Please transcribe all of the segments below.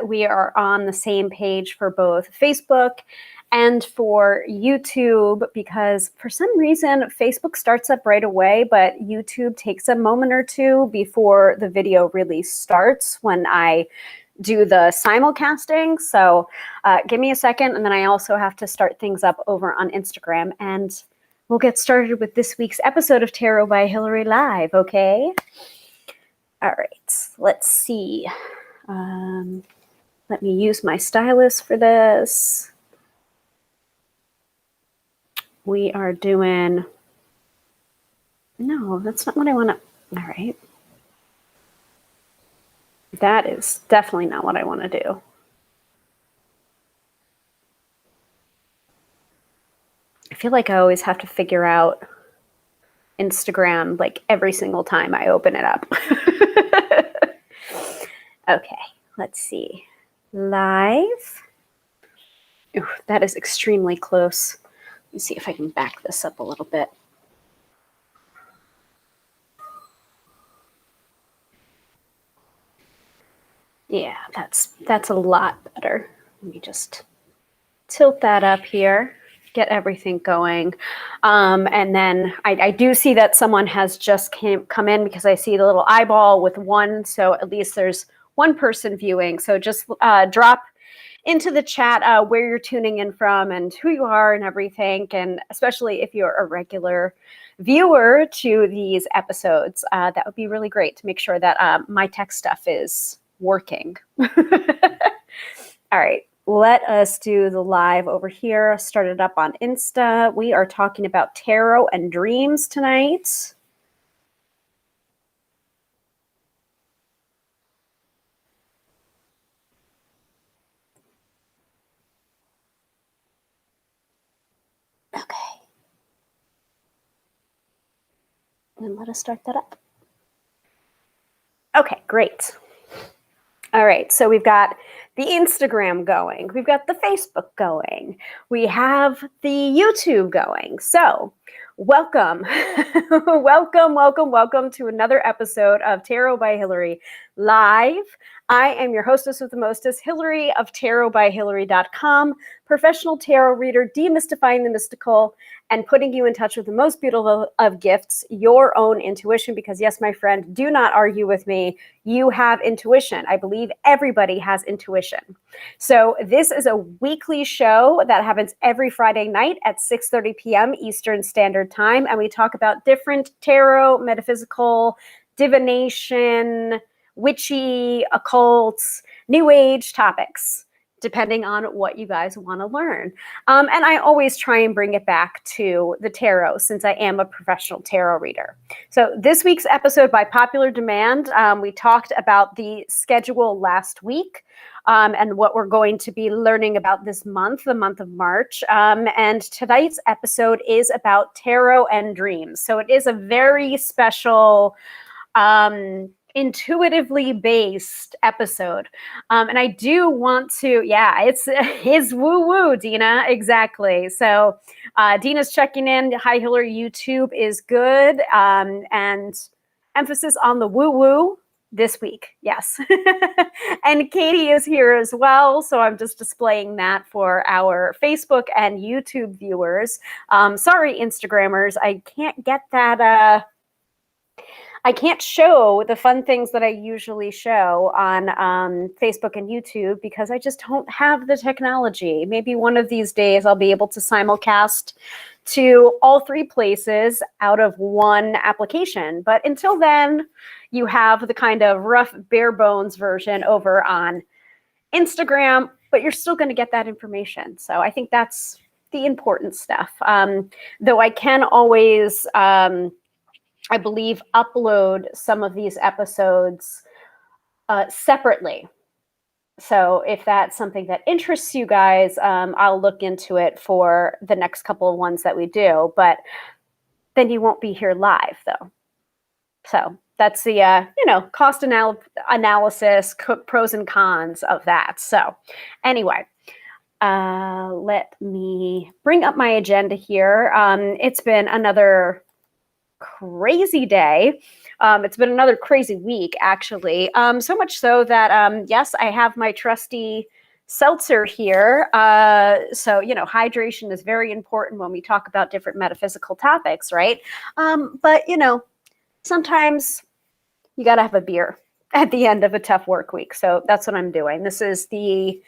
we are on the same page for both Facebook and for YouTube, because for some reason Facebook starts up right away, but YouTube takes a moment or two before the video really starts when I do the simulcasting. So give me a second, and then I also have to start things up over on Instagram, and we'll get started with this week's episode of Tarot by Hilary Live, okay? All right, let's see. Let me use my stylus for this. We are doing, no, that's not what I want to, all right. That is definitely not what I want to do. I feel like I always have to figure out Instagram like every single time I open it up. Okay, let's see. Live. Ooh, that is extremely close. Let me see if I can back this up a little bit. Yeah, that's a lot better. Let me just tilt that up here, get everything going. And then I do see that someone has just come in, because I see the little eyeball with one. So at least there's one person viewing. So just drop into the chat where you're tuning in from and who you are and everything. And especially if you're a regular viewer to these episodes, that would be really great to make sure that my tech stuff is working. All right, let us do the live over here. Started up on Insta. We are talking about tarot and dreams tonight. Okay. And let us start that up. Okay, great. All right, so we've got the Instagram going. We've got the Facebook going. We have the YouTube going. So welcome, welcome to another episode of Tarot by Hilary Live. I am your hostess with the mostest, Hilary of tarotbyhilary.com, professional tarot reader, demystifying the mystical and putting you in touch with the most beautiful of gifts, your own intuition. Because yes, my friend, do not argue with me. You have intuition. I believe everybody has intuition. So this is a weekly show that happens every Friday night at 6:30 p.m. Eastern Standard Time. And we talk about different tarot, metaphysical, divination, witchy, occults, new age topics, depending on what you guys want to learn. And I always try and bring it back to the tarot, since I am a professional tarot reader. So this week's episode, by popular demand, we talked about the schedule last week and what we're going to be learning about this month, the month of March. And tonight's episode is about tarot and dreams. So it is a very special, intuitively based episode. And I do want to, yeah, it's woo-woo, Dina, exactly. So Dina's checking in. Hi, Hilary, YouTube is good. And emphasis on the woo-woo this week, yes. And Katie is here as well. So I'm just displaying that for our Facebook and YouTube viewers. Sorry, Instagrammers, I can't get that, I can't show the fun things that I usually show on Facebook and YouTube, because I just don't have the technology. Maybe one of these days I'll be able to simulcast to all three places out of one application. But until then, you have the kind of rough, bare bones version over on Instagram, but you're still going to get that information. So I think that's the important stuff. Though I can always, I believe, upload some of these episodes separately. So if that's something that interests you guys, I'll look into it for the next couple of ones that we do. But then you won't be here live, though. So that's the, cost analysis, pros and cons of that. So anyway, let me bring up my agenda here. It's been another crazy day. It's been another crazy week, actually. So much so that, yes, I have my trusty seltzer here. So, hydration is very important when we talk about different metaphysical topics, right? But, sometimes you got to have a beer at the end of a tough work week. So that's what I'm doing. This is the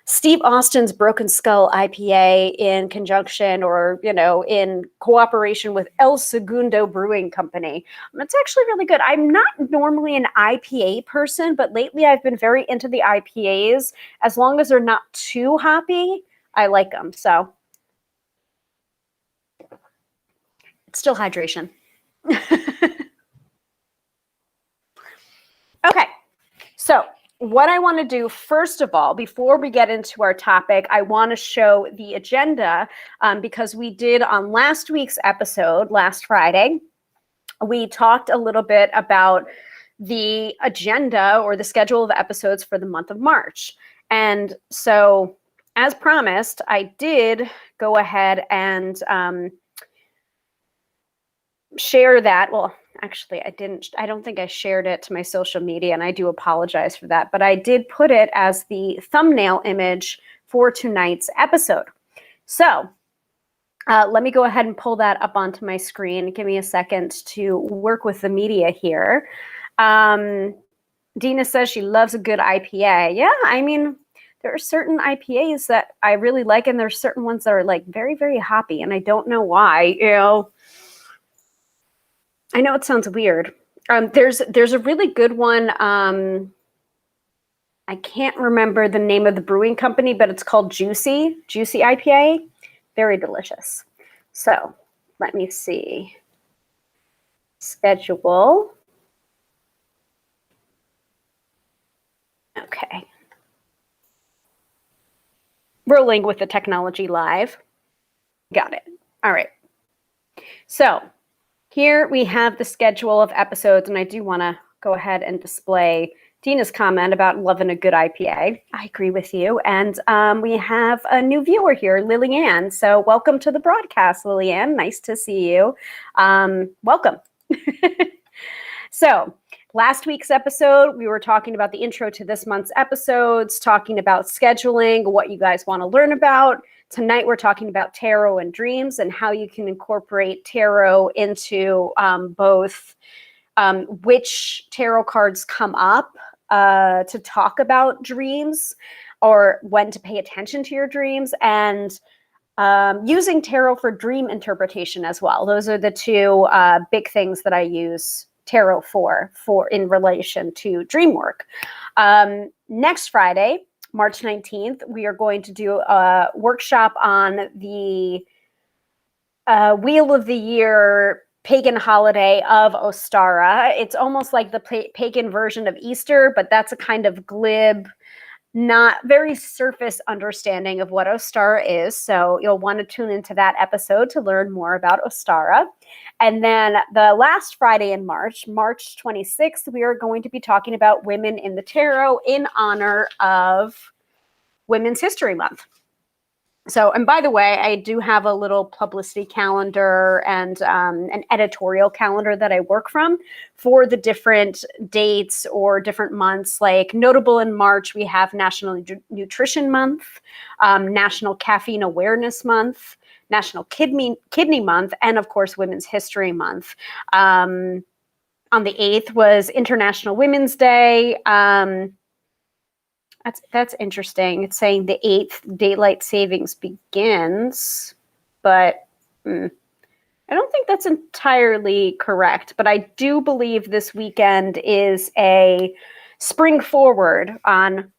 Steve Austin's Broken Skull IPA in conjunction or, in cooperation with El Segundo Brewing Company. It's actually really good. I'm not normally an IPA person, but lately I've been very into the IPAs. As long as they're not too hoppy, I like them. So it's still hydration. Okay. So what I want to do, first of all, before we get into our topic, I want to show the agenda because we did on last week's episode, last Friday, we talked a little bit about the agenda or the schedule of episodes for the month of March. And so, as promised, I did go ahead and share that. Well, actually, I didn't. I don't think I shared it to my social media, and I do apologize for that. But I did put it as the thumbnail image for tonight's episode. So let me go ahead and pull that up onto my screen. Give me a second to work with the media here. Dina says she loves a good IPA. Yeah, I mean, there are certain IPAs that I really like, and there's certain ones that are like very, very hoppy, and I don't know why. I know it sounds weird. There's a really good one. I can't remember the name of the brewing company, but it's called Juicy IPA. Very delicious. So let me see. Schedule. Okay. Rolling with the technology live. Got it. All right. So here we have the schedule of episodes, and I do want to go ahead and display Dina's comment about loving a good IPA. I agree with you. And we have a new viewer here, Lillian. So welcome to the broadcast, Lillian. Nice to see you. Welcome. So last week's episode, we were talking about the intro to this month's episodes, talking about scheduling, what you guys want to learn about. Tonight, we're talking about tarot and dreams and how you can incorporate tarot into both which tarot cards come up to talk about dreams or when to pay attention to your dreams, and using tarot for dream interpretation as well. Those are the two big things that I use tarot for in relation to Dreamwork. Next Friday, March 19th, we are going to do a workshop on the Wheel of the Year pagan holiday of Ostara. It's almost like the pagan version of Easter, but that's a kind of glib, not very surface understanding of what Ostara is. So you'll want to tune into that episode to learn more about Ostara. And then the last Friday in March, March 26th, we are going to be talking about women in the tarot in honor of Women's History Month. So, and by the way, I do have a little publicity calendar and an editorial calendar that I work from for the different dates or different months. Like notable in March, we have National Nutrition Month, National Caffeine Awareness Month, National Kidney Month, and of course, Women's History Month. On the 8th was International Women's Day. That's interesting. It's saying the 8th daylight savings begins, but I don't think that's entirely correct. But I do believe this weekend is a spring forward on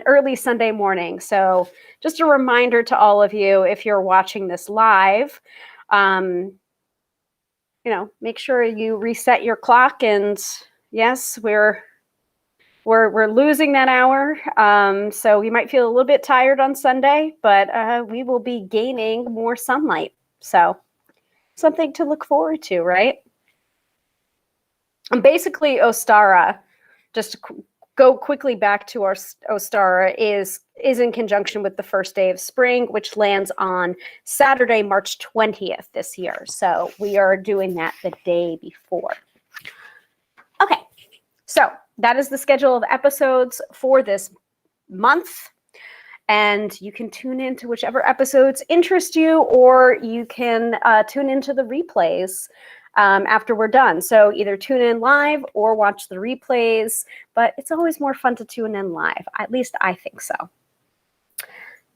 early Sunday morning. So just a reminder to all of you, if you're watching this live, make sure you reset your clock. And yes, we're losing that hour, so we might feel a little bit tired on Sunday, but we will be gaining more sunlight. So something to look forward to, right? And basically, Ostara, just to go quickly back to our Ostara, is is in conjunction with the first day of spring, which lands on Saturday, March 20th this year. So we are doing that the day before. Okay, so that is the schedule of episodes for this month. And you can tune in to whichever episodes interest you, or you can tune into the replays after we're done. So either tune in live or watch the replays, but it's always more fun to tune in live. At least I think so.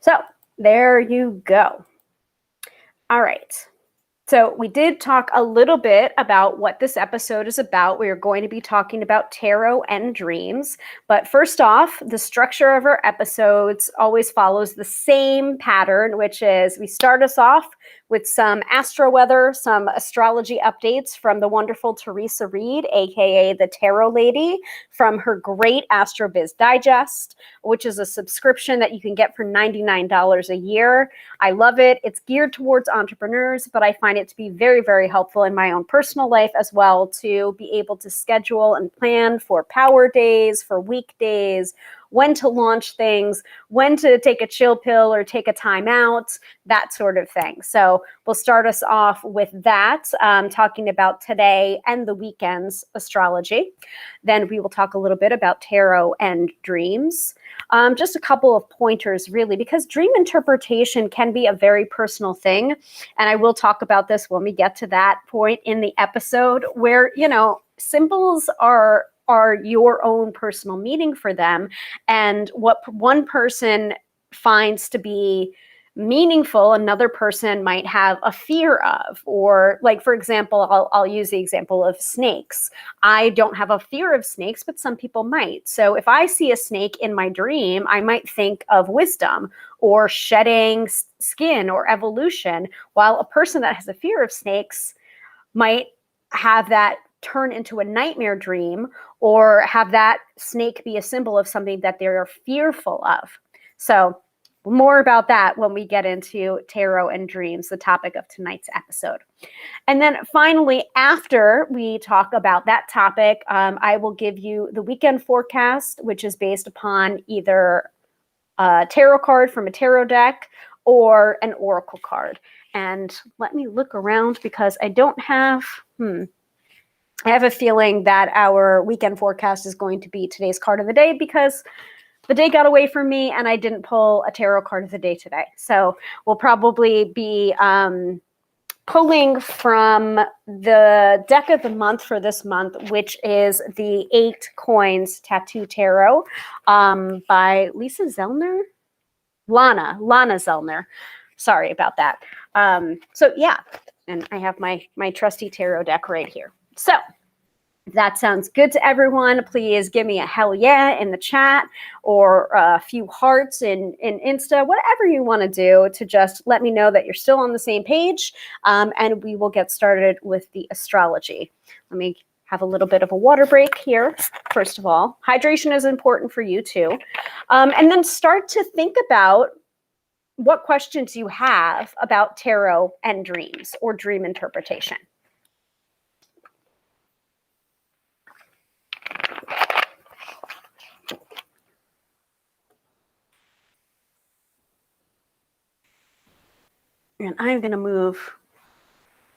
So there you go. All right. So we did talk a little bit about what this episode is about. We are going to be talking about tarot and dreams. But first off, the structure of our episodes always follows the same pattern, which is we start us off with some astro-weather, some astrology updates from the wonderful Teresa Reed, aka the Tarot Lady, from her great AstroBiz Digest, which is a subscription that you can get for $99 a year. I love it. It's geared towards entrepreneurs, but I find it to be very, very helpful in my own personal life as well, to be able to schedule and plan for power days, for weekdays, when to launch things, when to take a chill pill or take a time out, that sort of thing. So we'll start us off with that, talking about today and the weekend's astrology. Then we will talk a little bit about tarot and dreams. Just a couple of pointers, really, because dream interpretation can be a very personal thing. And I will talk about this when we get to that point in the episode, where, you know, symbols are your own personal meaning for them. And what one person finds to be meaningful, another person might have a fear of. Or, like, for example, I'll use the example of snakes. I don't have a fear of snakes, but some people might. So if I see a snake in my dream, I might think of wisdom or shedding skin or evolution, while a person that has a fear of snakes might have that turn into a nightmare dream, or have that snake be a symbol of something that they're fearful of. So more about that when we get into tarot and dreams, the topic of tonight's episode. And then finally, after we talk about that topic, I will give you the weekend forecast, which is based upon either a tarot card from a tarot deck or an oracle card. And let me look around, because I don't have, I have a feeling that our weekend forecast is going to be today's card of the day, because the day got away from me and I didn't pull a tarot card of the day today. So we'll probably be pulling from the deck of the month for this month, which is the 8 Coins Tattoo Tarot by Lisa Zellner? Lana Zellner. Sorry about that. So yeah, and I have my trusty tarot deck right here. So if that sounds good to everyone, please give me a hell yeah in the chat, or a few hearts in Insta, whatever you want to do to just let me know that you're still on the same page, and we will get started with the astrology. Let me have a little bit of a water break here. First of all, hydration is important for you too. And then start to think about what questions you have about tarot and dreams or dream interpretation. And I'm going to move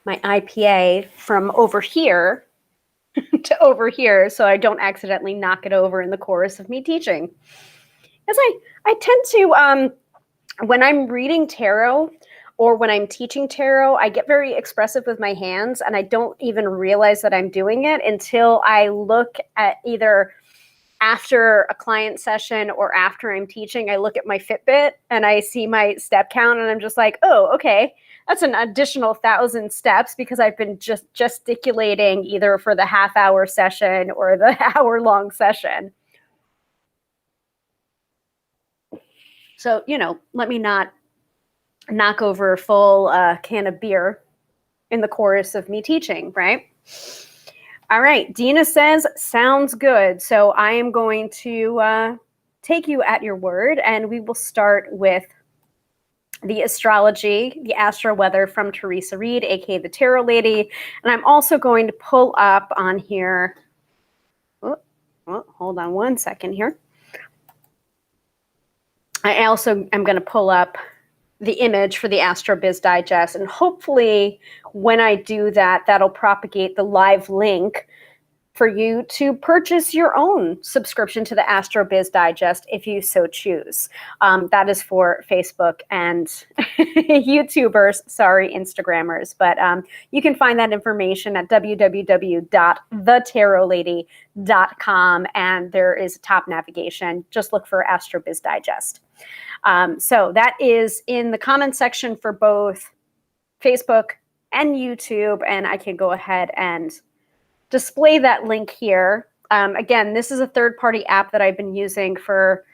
my IPA from over here to over here so I don't accidentally knock it over in the course of me teaching. As I tend to, when I'm reading tarot or when I'm teaching tarot, I get very expressive with my hands, and I don't even realize that I'm doing it until I look at either after a client session or after I'm teaching. I look at my Fitbit and I see my step count, and I'm just like, oh, okay, that's an additional 1,000 steps, because I've been just gesticulating either for the half-hour session or the hour-long session. So, you know, let me not knock over a full can of beer in the chorus of me teaching, right? All right, Dina says, sounds good. So I am going to take you at your word, and we will start with the astrology, the astro-weather from Teresa Reed, aka the Tarot Lady. And I'm also going to pull up on here. Oh, hold on one second here. I also am going to pull up the image for the Astro Biz Digest, and hopefully when I do that, that'll propagate the live link for you to purchase your own subscription to the Astro Biz Digest if you so choose. That is for Facebook and YouTubers, sorry, Instagrammers. But you can find that information at www.thetarotlady.com, and there is a top navigation. Just look for Astro Biz Digest. So that is in the comment section for both Facebook and YouTube, and I can go ahead and display that link here. Again, this is a third-party app that I've been using for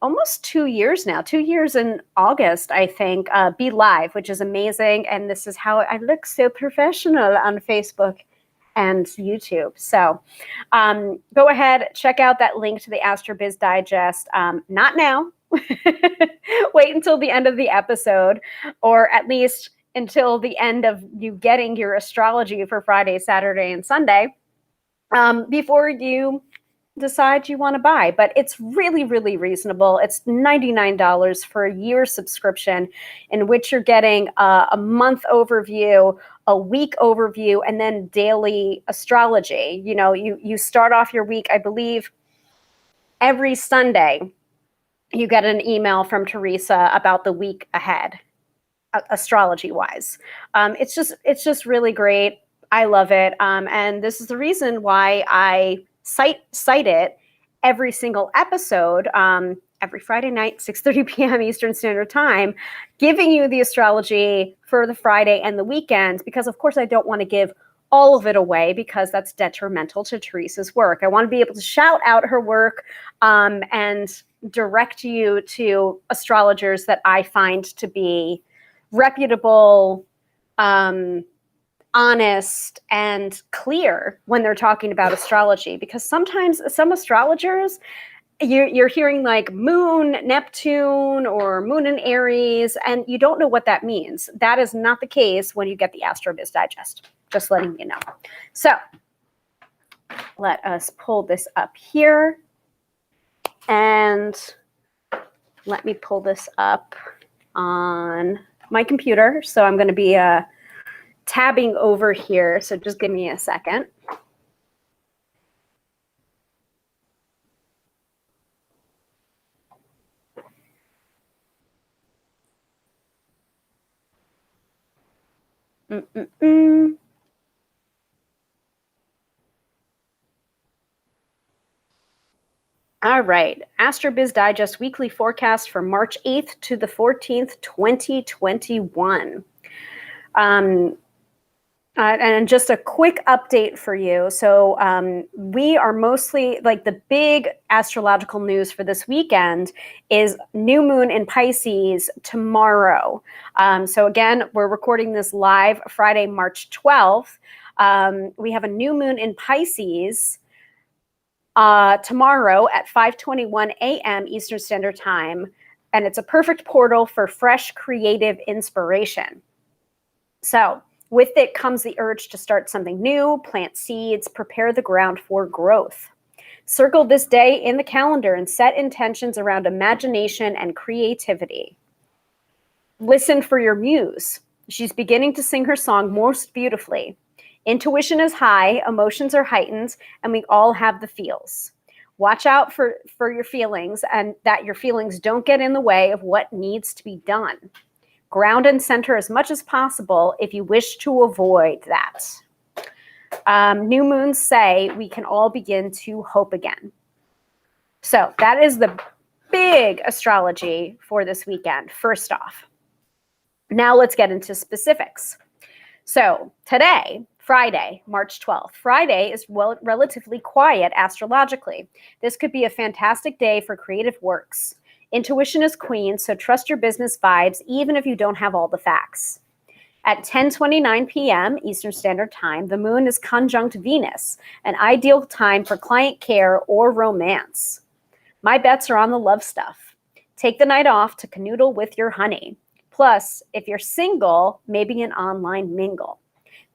almost 2 years now, 2 years in August, I think, Be Live, which is amazing. And this is how I look so professional on Facebook and YouTube. So go ahead, check out that link to the Astro Biz Digest. Not now. Wait until the end of the episode, or at least until the end of you getting your astrology for Friday, Saturday, and Sunday, before you decide you want to buy. But it's really, really reasonable. It's $99 for a year subscription, in which you're getting a month overview, a week overview, and then daily astrology. You know, you start off your week, I believe, every Sunday. You get an email from Teresa about the week ahead, astrology wise. It's just really great. I love it. And this is the reason why I cite it every single episode, every Friday night, 6:30 p.m. Eastern Standard Time, giving you the astrology for the Friday and the weekend, because of course I don't want to give all of it away, because that's detrimental to Teresa's work. I want to be able to shout out her work and direct you to astrologers that I find to be reputable, honest, and clear when they're talking about astrology. Because sometimes some astrologers, you're hearing like Moon, Neptune, or Moon in Aries, and you don't know what that means. That is not the case when you get the Astro Biz Digest. Just letting you know. So let us pull this up here. And let me pull this up on my computer. So I'm going to be tabbing over here. So just give me a second. All right, Astro Biz Digest weekly forecast for March 8th to the 14th, 2021. And just a quick update for you. So we are mostly, like, the big astrological news for this weekend is new moon in Pisces tomorrow. So again, we're recording this live Friday, March 12th. We have a new moon in Pisces tomorrow at 5:21 a.m. Eastern Standard Time. And it's a perfect portal for fresh creative inspiration. So with it comes the urge to start something new, plant seeds, prepare the ground for growth. Circle this day in the calendar and set intentions around imagination and creativity. Listen for your muse. She's beginning to sing her song most beautifully. Intuition is high, emotions are heightened, and we all have the feels. Watch out for your feelings, and that your feelings don't get in the way of what needs to be done. Ground and center as much as possible if you wish to avoid that. New moons say we can all begin to hope again. So that is the big astrology for this weekend, first off. Now let's get into specifics. So today, Friday, March 12th. Friday is relatively quiet astrologically. This could be a fantastic day for creative works. Intuition is queen, so trust your business vibes, even if you don't have all the facts. At 10:29 p.m. Eastern Standard Time, the moon is conjunct Venus, an ideal time for client care or romance. My bets are on the love stuff. Take the night off to canoodle with your honey. Plus, if you're single, maybe an online mingle.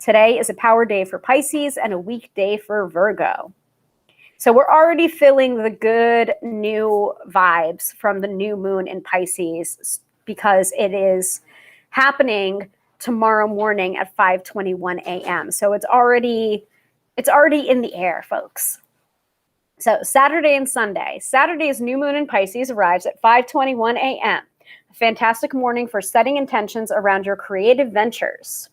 Today is a power day for Pisces and a weak day for Virgo. So we're already feeling the good new vibes from the new moon in Pisces because it is happening tomorrow morning at 5:21 a.m. So it's already in the air, folks. So Saturday and Sunday. Saturday's new moon in Pisces arrives at 5:21 a.m. A fantastic morning for setting intentions around your creative ventures.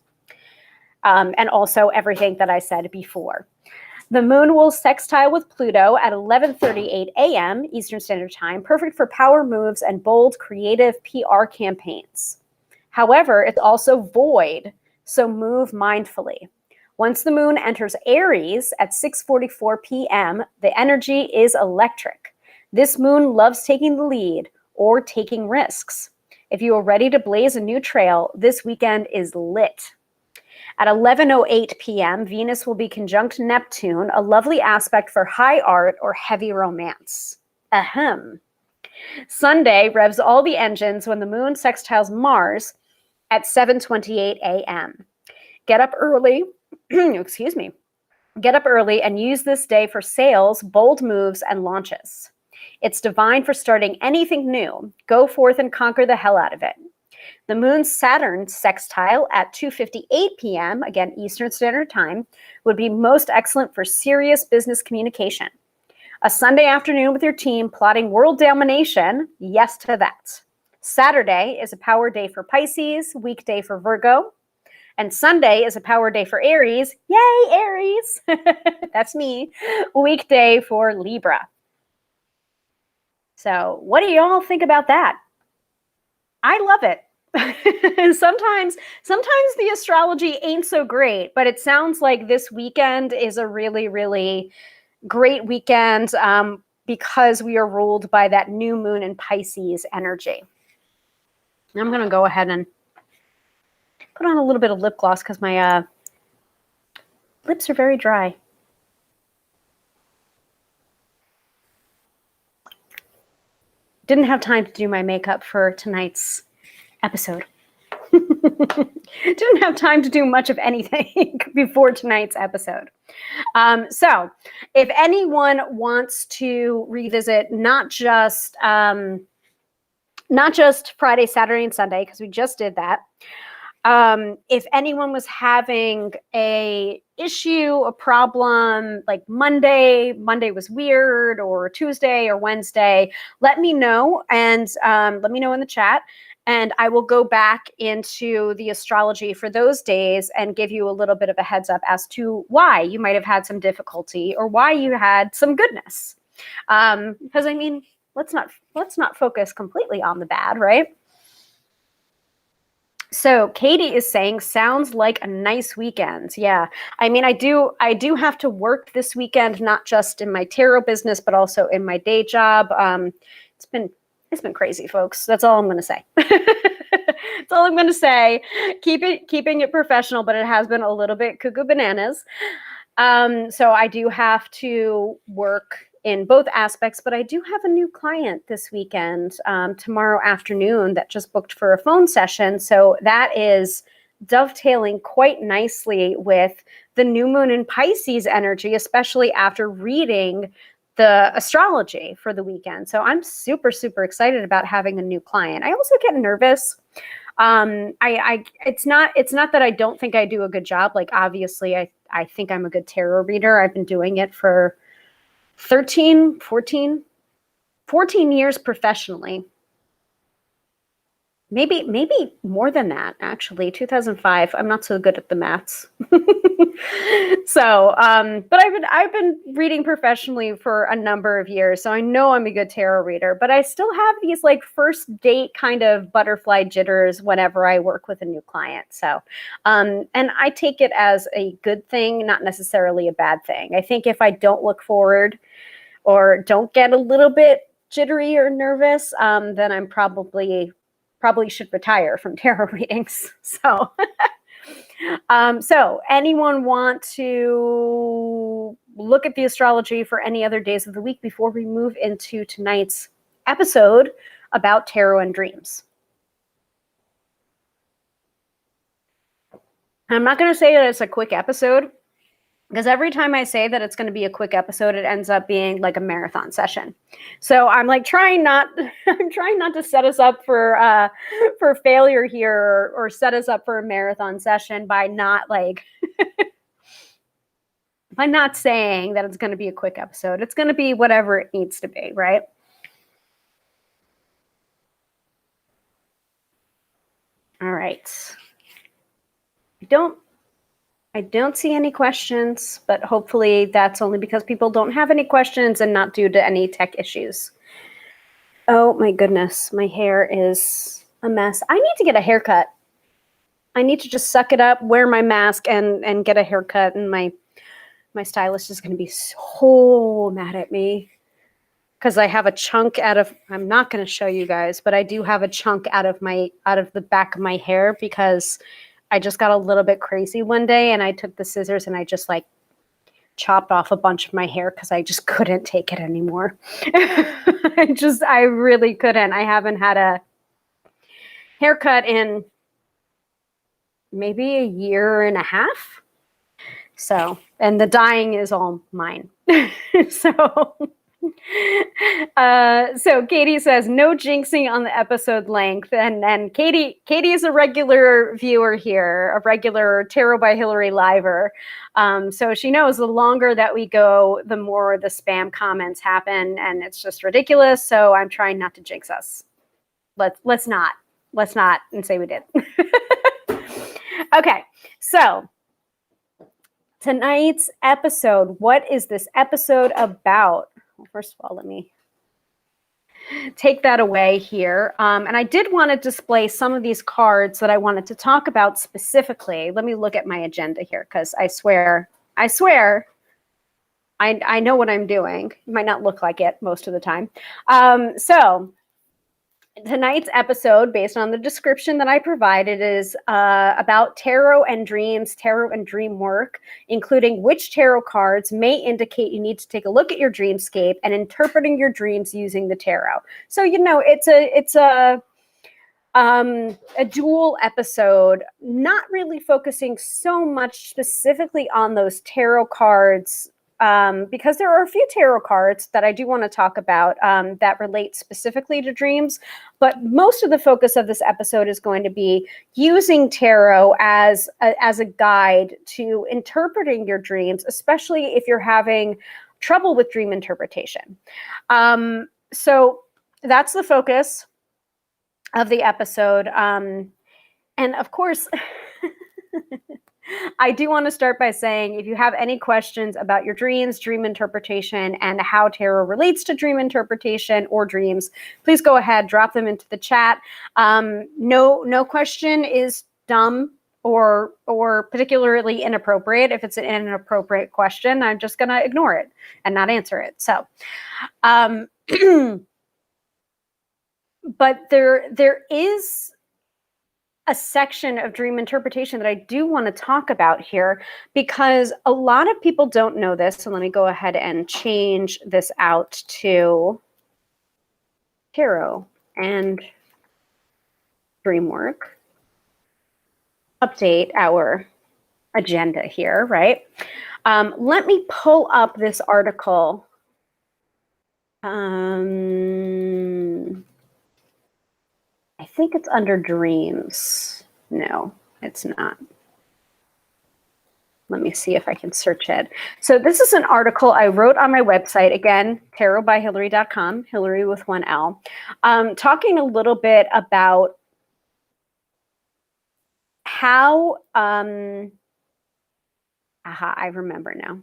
And also everything that I said before. The moon will sextile with Pluto at 11:38 a.m. Eastern Standard Time, perfect for power moves and bold, creative PR campaigns. However, it's also void, so move mindfully. Once the moon enters Aries at 6:44 p.m., the energy is electric. This moon loves taking the lead or taking risks. If you are ready to blaze a new trail, this weekend is lit. At 11:08 p.m., Venus will be conjunct Neptune, a lovely aspect for high art or heavy romance. Ahem. Sunday revs all the engines when the moon sextiles Mars at 7:28 a.m. Get up early, excuse me. Get up early and use this day for sales, bold moves, and launches. It's divine for starting anything new. Go forth and conquer the hell out of it. The moon's Saturn sextile at 2:58 p.m., again, Eastern Standard Time, would be most excellent for serious business communication. A Sunday afternoon with your team plotting world domination, yes to that. Saturday is a power day for Pisces, weekday for Virgo, and Sunday is a power day for Aries. Yay, Aries! That's me. Weekday for Libra. So what do y'all think about that? I love it. sometimes the astrology ain't so great, but it sounds like this weekend is a really, really great weekend because we are ruled by that new moon in Pisces energy. I'm going to go ahead and put on a little bit of lip gloss because my lips are very dry. Didn't have time to do my makeup for tonight's episode. Didn't have time to do much of anything before tonight's episode. So if anyone wants to revisit not just Friday, Saturday, and Sunday, because we just did that. If anyone was having a issue, a problem, like Monday was weird, or Tuesday or Wednesday, let me know, and let me know in the chat. And I will go back into the astrology for those days and give you a little bit of a heads up as to why you might have had some difficulty or why you had some goodness. Because I mean, let's not focus completely on the bad, right? So Katie is saying, sounds like a nice weekend. Yeah. I mean, I do have to work this weekend, not just in my tarot business, but also in my day job. It's been crazy, folks. That's all I'm going to say. That's all I'm going to say. Keeping it professional, but it has been a little bit cuckoo bananas. So I do have to work in both aspects, but I do have a new client this weekend, tomorrow afternoon, that just booked for a phone session. So that is dovetailing quite nicely with the new moon in Pisces energy, especially after reading the astrology for the weekend. So I'm super, super excited about having a new client. I also get nervous. It's not that I don't think I do a good job. Like, obviously I think I'm a good tarot reader. I've been doing it for 14 years professionally. Maybe more than that, actually. 2005. I'm not so good at the maths. So, but I've been reading professionally for a number of years, so I know I'm a good tarot reader, but I still have these like first date kind of butterfly jitters whenever I work with a new client. So, and I take it as a good thing, not necessarily a bad thing. I think if I don't look forward or don't get a little bit jittery or nervous, then I'm probably should retire from tarot readings. So, so anyone want to look at the astrology for any other days of the week before we move into tonight's episode about tarot and dreams? I'm not going to say that it's a quick episode. Because every time I say that it's going to be a quick episode, it ends up being like a marathon session. So I'm like I'm trying not to set us up for failure here, or set us up for a marathon session by not saying that it's going to be a quick episode. It's going to be whatever it needs to be, right? All right. I don't see any questions, but hopefully that's only because people don't have any questions and not due to any tech issues. Oh my goodness, my hair is a mess. I need to get a haircut. I need to just suck it up, wear my mask, and get a haircut. And my stylist is going to be so mad at me because I have a chunk out of. I'm not going to show you guys, but I do have a chunk out of the back of my hair because I just got a little bit crazy one day and I took the scissors and I just chopped off a bunch of my hair because I just couldn't take it anymore. I really couldn't. I haven't had a haircut in maybe a year and a half. So, and the dyeing is all mine. So Katie says no jinxing on the episode length, and Katie is a regular viewer here, a regular Tarot by Hilary liver. So she knows the longer that we go, the more the spam comments happen, and it's just ridiculous. So I'm trying not to jinx us. Let's not and say we did. Okay, so tonight's episode. What is this episode about? Well, first of all, let me take that away here. And I did want to display some of these cards that I wanted to talk about specifically. Let me look at my agenda here because I swear, I know what I'm doing. It might not look like it most of the time. So tonight's episode, based on the description that I provided, is about tarot and dreams, tarot and dream work, including which tarot cards may indicate you need to take a look at your dreamscape and interpreting your dreams using the tarot. So, it's a dual episode, not really focusing so much specifically on those tarot cards, because there are a few tarot cards that I do want to talk about that relate specifically to dreams. But most of the focus of this episode is going to be using tarot as a guide to interpreting your dreams, especially if you're having trouble with dream interpretation. So that's the focus of the episode. And of course, I do want to start by saying, if you have any questions about your dreams, dream interpretation, and how tarot relates to dream interpretation or dreams, please go ahead, drop them into the chat. No question is dumb or particularly inappropriate. If it's an inappropriate question, I'm just going to ignore it and not answer it. So, but there is a section of dream interpretation that I do want to talk about here, because a lot of people don't know this. So let me go ahead and change this out to tarot and Dreamwork. Update our agenda here, right? Let me pull up this article. I think it's under dreams. No, it's not. Let me see if I can search it. So this is an article I wrote on my website, again, tarotbyhilary.com, Hilary with one L, talking a little bit about how, I remember now.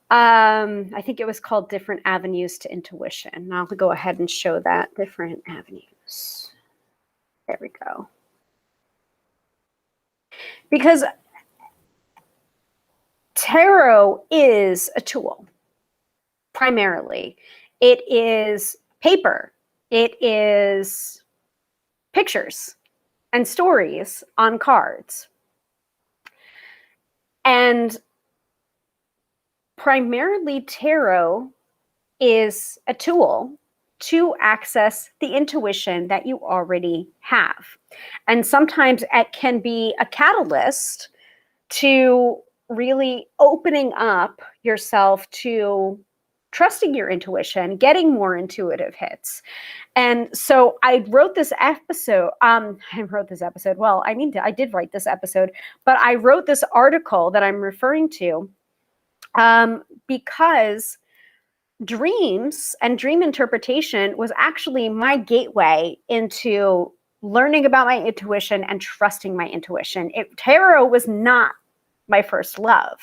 I think it was called Different Avenues to Intuition. I'll go ahead and show that. Different Avenues. There we go. Because tarot is a tool, primarily. It is paper. It is pictures and stories on cards. And primarily, tarot is a tool to access the intuition that you already have. And sometimes it can be a catalyst to really opening up yourself to trusting your intuition, getting more intuitive hits. And so I wrote this episode. Well, I mean, I did write this episode, but I wrote this article that I'm referring to because dreams and dream interpretation was actually my gateway into learning about my intuition and trusting my intuition. Tarot was not my first love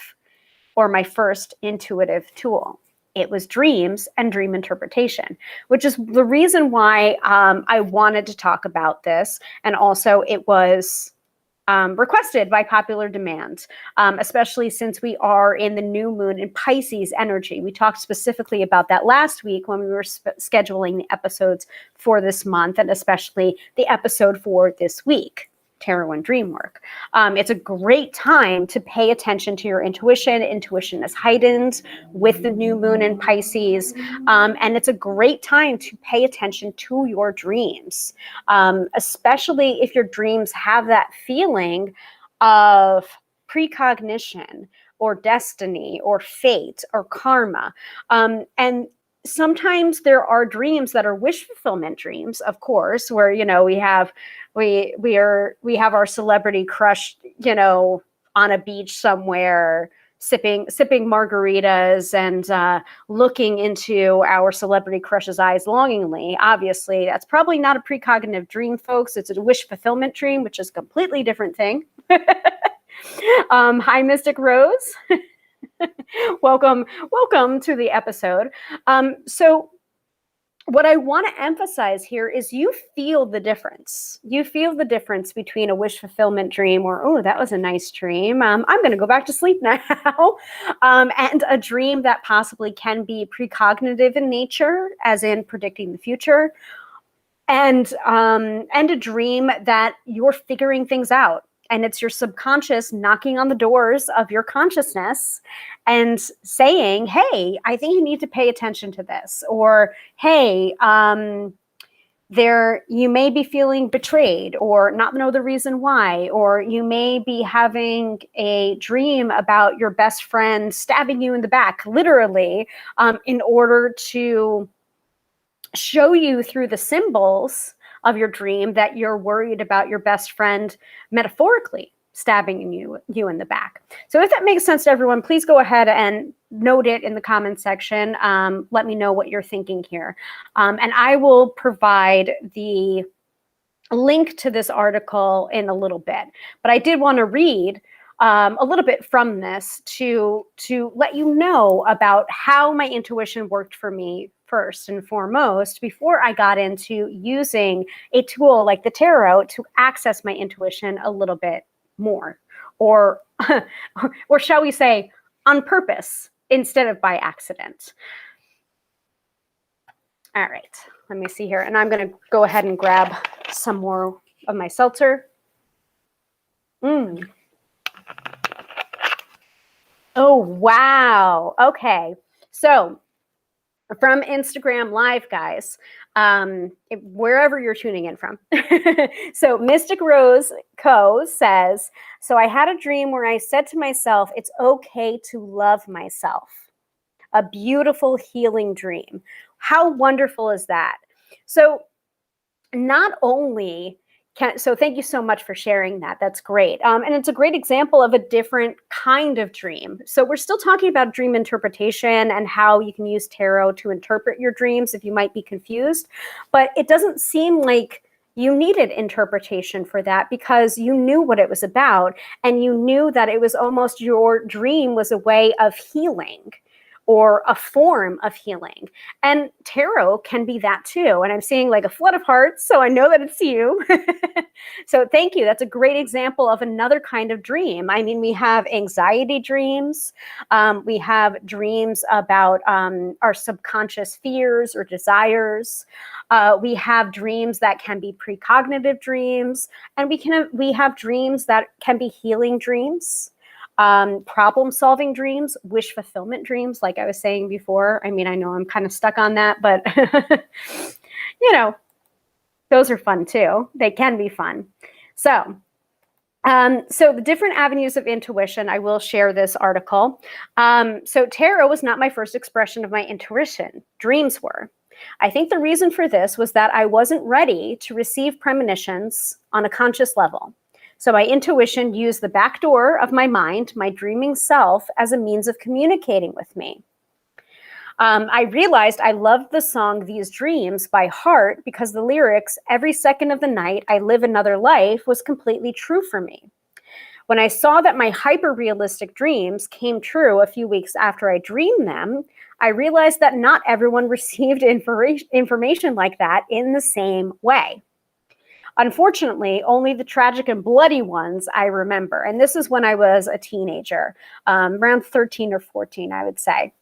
or my first intuitive tool. It was dreams and dream interpretation, which is the reason why I wanted to talk about this. And also it was requested by popular demand, especially since we are in the new moon in Pisces energy. We talked specifically about that last week when we were scheduling the episodes for this month, and especially the episode for this week, Tarot and Dreamwork. It's a great time to pay attention to your intuition. Intuition is heightened with the new moon in Pisces. And it's a great time to pay attention to your dreams, especially if your dreams have that feeling of precognition or destiny or fate or karma. And sometimes there are dreams that are wish fulfillment dreams, of course, where, you know, we have our celebrity crush, you know, on a beach somewhere, sipping margaritas and looking into our celebrity crush's eyes longingly. Obviously, that's probably not a precognitive dream, folks. It's a wish fulfillment dream, which is a completely different thing. Hi, Mystic Rose. Welcome to the episode. So what I want to emphasize here is you feel the difference. You feel the difference between a wish fulfillment dream or, oh, that was a nice dream. I'm going to go back to sleep now. And a dream that possibly can be precognitive in nature, as in predicting the future. And a dream that you're figuring things out. And it's your subconscious knocking on the doors of your consciousness and saying, hey, I think you need to pay attention to this. Or, hey, you may be feeling betrayed or not know the reason why. Or you may be having a dream about your best friend stabbing you in the back, literally, in order to show you through the symbols of your dream that you're worried about your best friend metaphorically stabbing you in the back. So if that makes sense to everyone, please go ahead and note it in the comments section. Let me know what you're thinking here. And I will provide the link to this article in a little bit. But I did want to read a little bit from this to let you know about how my intuition worked for me first and foremost before I got into using a tool like the tarot to access my intuition a little bit more, or shall we say on purpose instead of by accident. All right, let me see here. And I'm going to go ahead and grab some more of my seltzer. Oh, wow. Okay. So from Instagram Live, guys, wherever you're tuning in from. So Mystic Rose Co. says, so I had a dream where I said to myself, it's okay to love myself. A beautiful healing dream. How wonderful is that? So not only so thank you so much for sharing that. That's great. And it's a great example of a different kind of dream. So we're still talking about dream interpretation and how you can use tarot to interpret your dreams if you might be confused. But it doesn't seem like you needed interpretation for that because you knew what it was about and you knew that it was almost your dream was a way of healing or a form of healing. And tarot can be that too. And I'm seeing like a flood of hearts, so I know that it's you. So thank you. That's a great example of another kind of dream. I mean, we have anxiety dreams. We have dreams about our subconscious fears or desires. We have dreams that can be precognitive dreams. And we have dreams that can be healing dreams. Problem-solving dreams, wish fulfillment dreams, like I was saying before. I mean, I know I'm kind of stuck on that, but you know, those are fun too. They can be fun. So So the different avenues of intuition, I will share this article. So tarot was not my first expression of my intuition. Dreams were. I think the reason for this was that I wasn't ready to receive premonitions on a conscious level. So my intuition used the back door of my mind, my dreaming self, as a means of communicating with me. I realized I loved the song These Dreams by heart because the lyrics, every second of the night I live another life, was completely true for me. When I saw that my hyper-realistic dreams came true a few weeks after I dreamed them, I realized that not everyone received information like that in the same way. Unfortunately, only the tragic and bloody ones I remember. And this is when I was a teenager, around 13 or 14, I would say.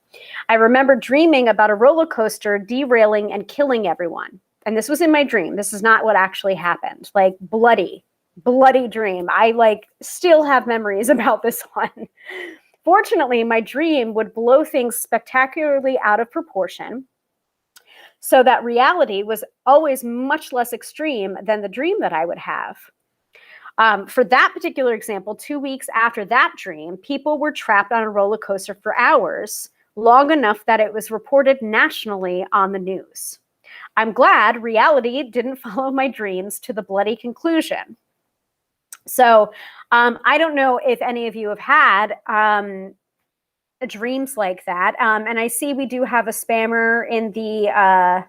I remember dreaming about a roller coaster derailing and killing everyone. And this was in my dream. This is not what actually happened. Like bloody dream. I still have memories about this one. Fortunately, my dream would blow things spectacularly out of proportion, so that reality was always much less extreme than the dream that I would have. For that particular example, 2 weeks after that dream, people were trapped on a roller coaster for hours, long enough that it was reported nationally on the news. I'm glad reality didn't follow my dreams to the bloody conclusion. So I don't know if any of you have had dreams like that. And I see we do have a spammer in the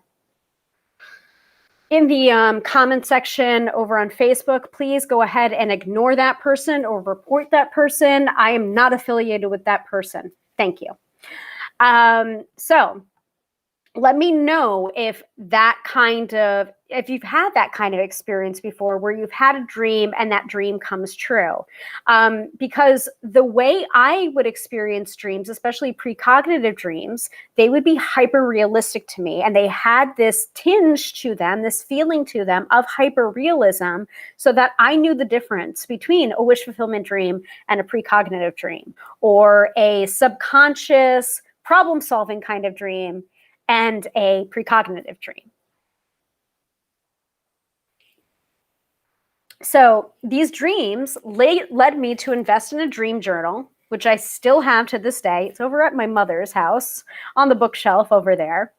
comment section over on Facebook. Please go ahead and ignore that person or report that person. I am not affiliated with that person. Thank you. So let me know if you've had that kind of experience before where you've had a dream and that dream comes true. Because the way I would experience dreams, especially precognitive dreams, they would be hyper realistic to me. And they had this tinge to them, this feeling to them of hyper realism, so that I knew the difference between a wish fulfillment dream and a precognitive dream, or a subconscious problem solving kind of dream and a precognitive dream. So these dreams led me to invest in a dream journal, which I still have to this day. It's over at my mother's house on the bookshelf over there.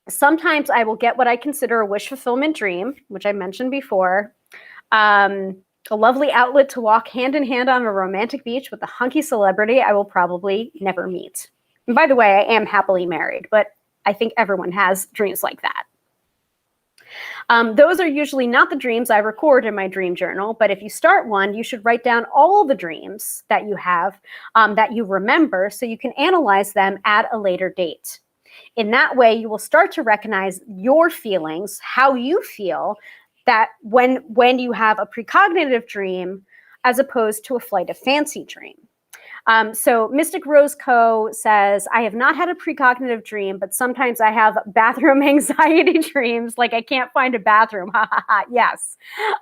Sometimes I will get what I consider a wish fulfillment dream, which I mentioned before. A lovely outlet to walk hand in hand on a romantic beach with a hunky celebrity I will probably never meet. And by the way, I am happily married, but I think everyone has dreams like that. Those are usually not the dreams I record in my dream journal, but if you start one, you should write down all the dreams that you have, that you remember, so you can analyze them at a later date. In that way, you will start to recognize your feelings, how you feel, that when you have a precognitive dream as opposed to a flight of fancy dream. So Mystic Rose Co. says, I have not had a precognitive dream, but sometimes I have bathroom anxiety dreams, like I can't find a bathroom. Yes,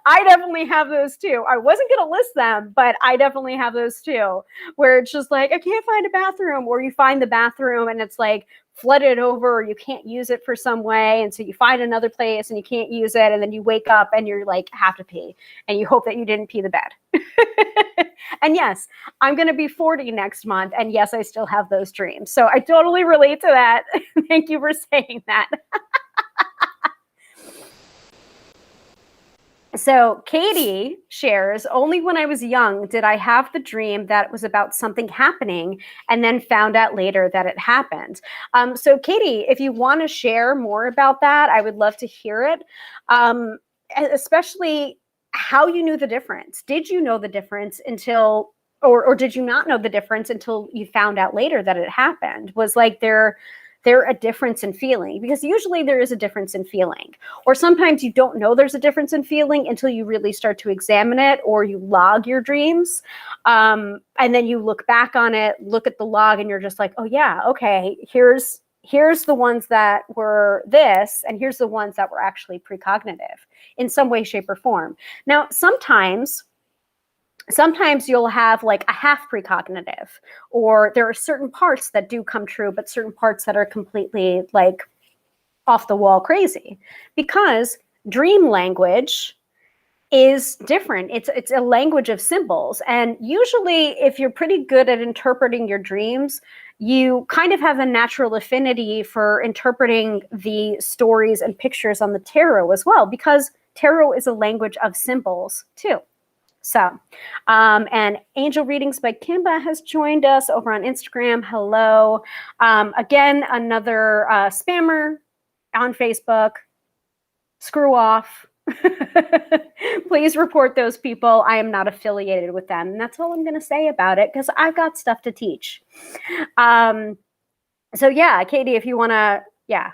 I definitely have those too. I wasn't going to list them, but I definitely have those too, where it's just like, I can't find a bathroom, or you find the bathroom and it's like flooded over, or you can't use it for some way. And so you find another place and you can't use it. And then you wake up and you're like, have to pee. And you hope that you didn't pee the bed. And yes, I'm going to be 40 next month. And yes, I still have those dreams. So I totally relate to that. Thank you for saying that. So Katie shares, only when I was young did I have the dream that it was about something happening, and then found out later that it happened. So Katie, if you want to share more about that, I would love to hear it. Especially how you knew the difference. Did you know the difference until, or did you not know the difference until you found out later that it happened? Was like there a difference in feeling? Because usually there is a difference in feeling. Or sometimes you don't know there's a difference in feeling until you really start to examine it, or you log your dreams. And then you look back on it, look at the log, and you're just like, oh yeah, okay, here's the ones that were this, and here's the ones that were actually precognitive in some way, shape, or form. Now, sometimes you'll have like a half precognitive, or there are certain parts that do come true, but certain parts that are completely like off the wall crazy, because dream language is different. It's a language of symbols. And usually if you're pretty good at interpreting your dreams, you kind of have a natural affinity for interpreting the stories and pictures on the tarot as well, because tarot is a language of symbols too. So, and Angel Readings by Kimba has joined us over on Instagram. Hello. Again, another spammer on Facebook. Screw off. Please report those people. I am not affiliated with them. And that's all I'm going to say about it, because I've got stuff to teach. So yeah, Katie, if you want to, yeah,